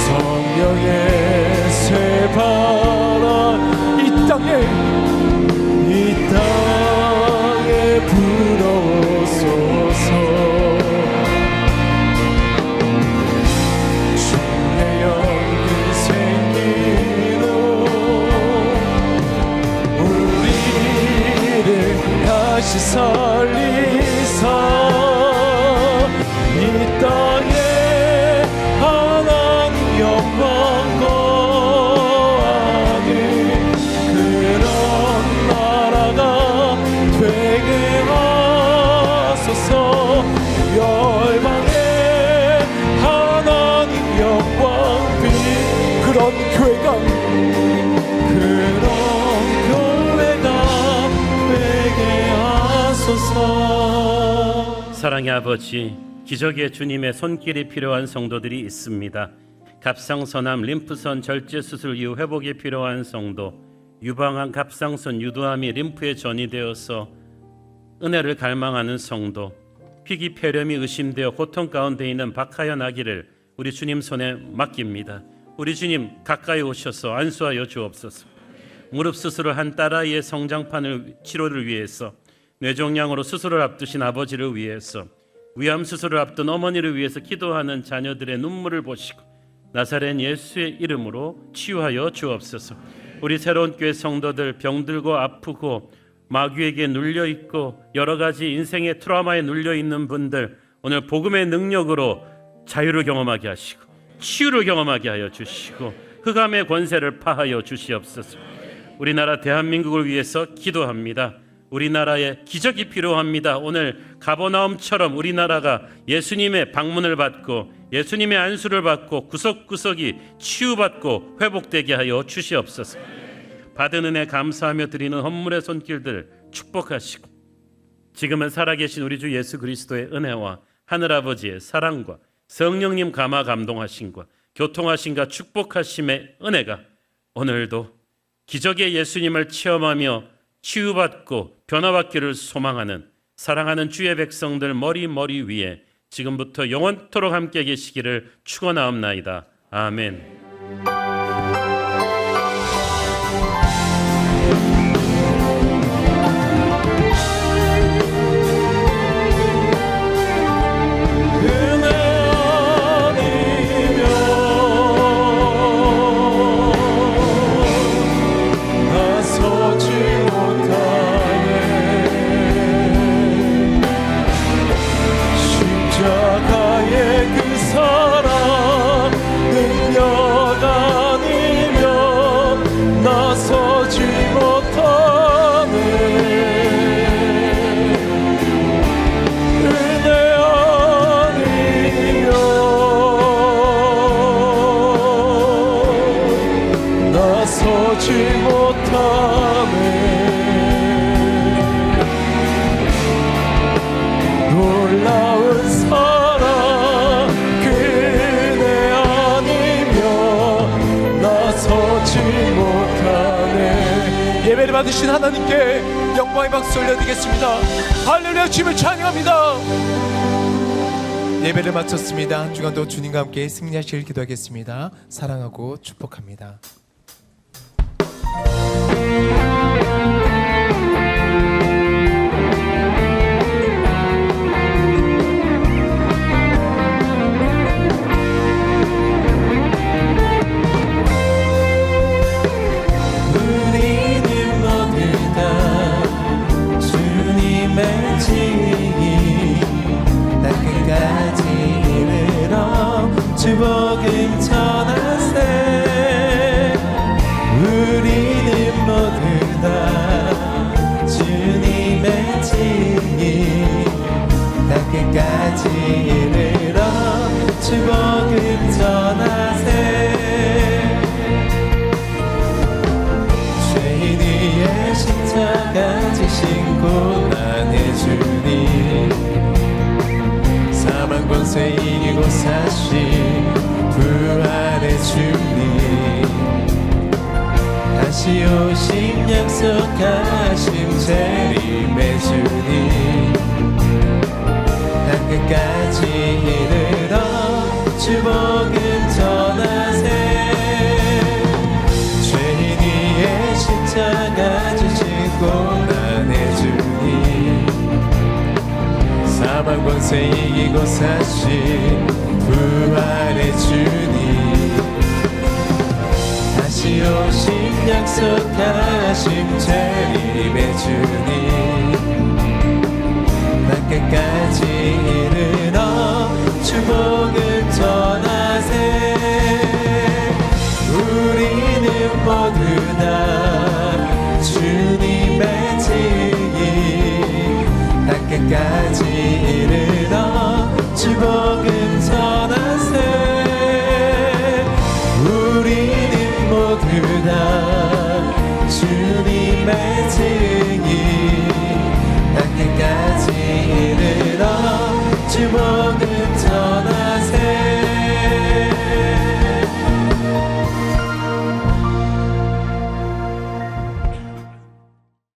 성령의 새바람 이 땅에 불어오소서. 주의 영이 생기로 우리 다시 살리사 이 땅에 하나님 영광 거하는 그런 나라가 되게 하소서. 열방에 하나님 영광 빛 그런 교회가 되게 하소서. 사랑의 아버지, 기적의 주님의 손길이 필요한 성도들이 있습니다. 갑상선암 림프선 절제 수술 이후 회복이 필요한 성도, 유방암 갑상선 유도암이 림프에 전이되어서 은혜를 갈망하는 성도, 희귀 폐렴이 의심되어 고통 가운데 있는 박하연 아기를 우리 주님 손에 맡깁니다. 우리 주님 가까이 오셔서 안수하여 주옵소서. 무릎 수술을 한 딸아이의 성장판을 치료를 위해서, 뇌종양으로 수술을 앞두신 아버지를 위해서, 위암 수술을 앞둔 어머니를 위해서 기도하는 자녀들의 눈물을 보시고 나사렛 예수의 이름으로 치유하여 주옵소서. 우리 새로운 교회 성도들, 병들고 아프고 마귀에게 눌려있고 여러 가지 인생의 트라우마에 눌려있는 분들, 오늘 복음의 능력으로 자유를 경험하게 하시고 치유를 경험하게 하여 주시고 흑암의 권세를 파하여 주시옵소서. 우리나라 대한민국을 위해서 기도합니다. 우리나라에 기적이 필요합니다. 오늘 가버나움처럼 우리나라가 예수님의 방문을 받고 예수님의 안수를 받고 구석구석이 치유받고 회복되게 하여 주시옵소서. 받은 은혜 감사하며 드리는 헌물의 손길들 축복하시고 지금은 살아계신 우리 주 예수 그리스도의 은혜와 하늘아버지의 사랑과 성령님 감화 감동하심과 교통하심과 축복하심의 은혜가 오늘도 기적의 예수님을 체험하며 치유받고 변화받기를 소망하는 사랑하는 주의 백성들 머리 위에 지금부터 영원토록 함께 계시기를 축원하옵나이다. 아멘. 놀라운 사랑 그네 아니면 나서지 못하네. 예배를 받으신 하나님께 영광의 박수 올려드리겠습니다. 할렐루야. 주님을 찬양합니다. 예배를 마쳤습니다. 한 주간도 주님과 함께 승리하시길 기도하겠습니다. 사랑하고 축복합니다. 복음 전하세. 우리는 모두 다 주님의 증인 다 끝까지 이르러 주 복음 전하세. 죄인 위에 십자가 지신 고난의 주님 사망 권세 이기고 사신 부활의 주님 다시 오심 약속하신 재림의 주님 땅끝까지 이르러 주 복음 전하세. 죄인 위에 십자가 지신 고난의 주님 사망 권세 이기고 사신 부활의 주님 다시 오신 약속하신 재림의 주님 모두 다 주님의旨意닿게까지 이르러 주 보고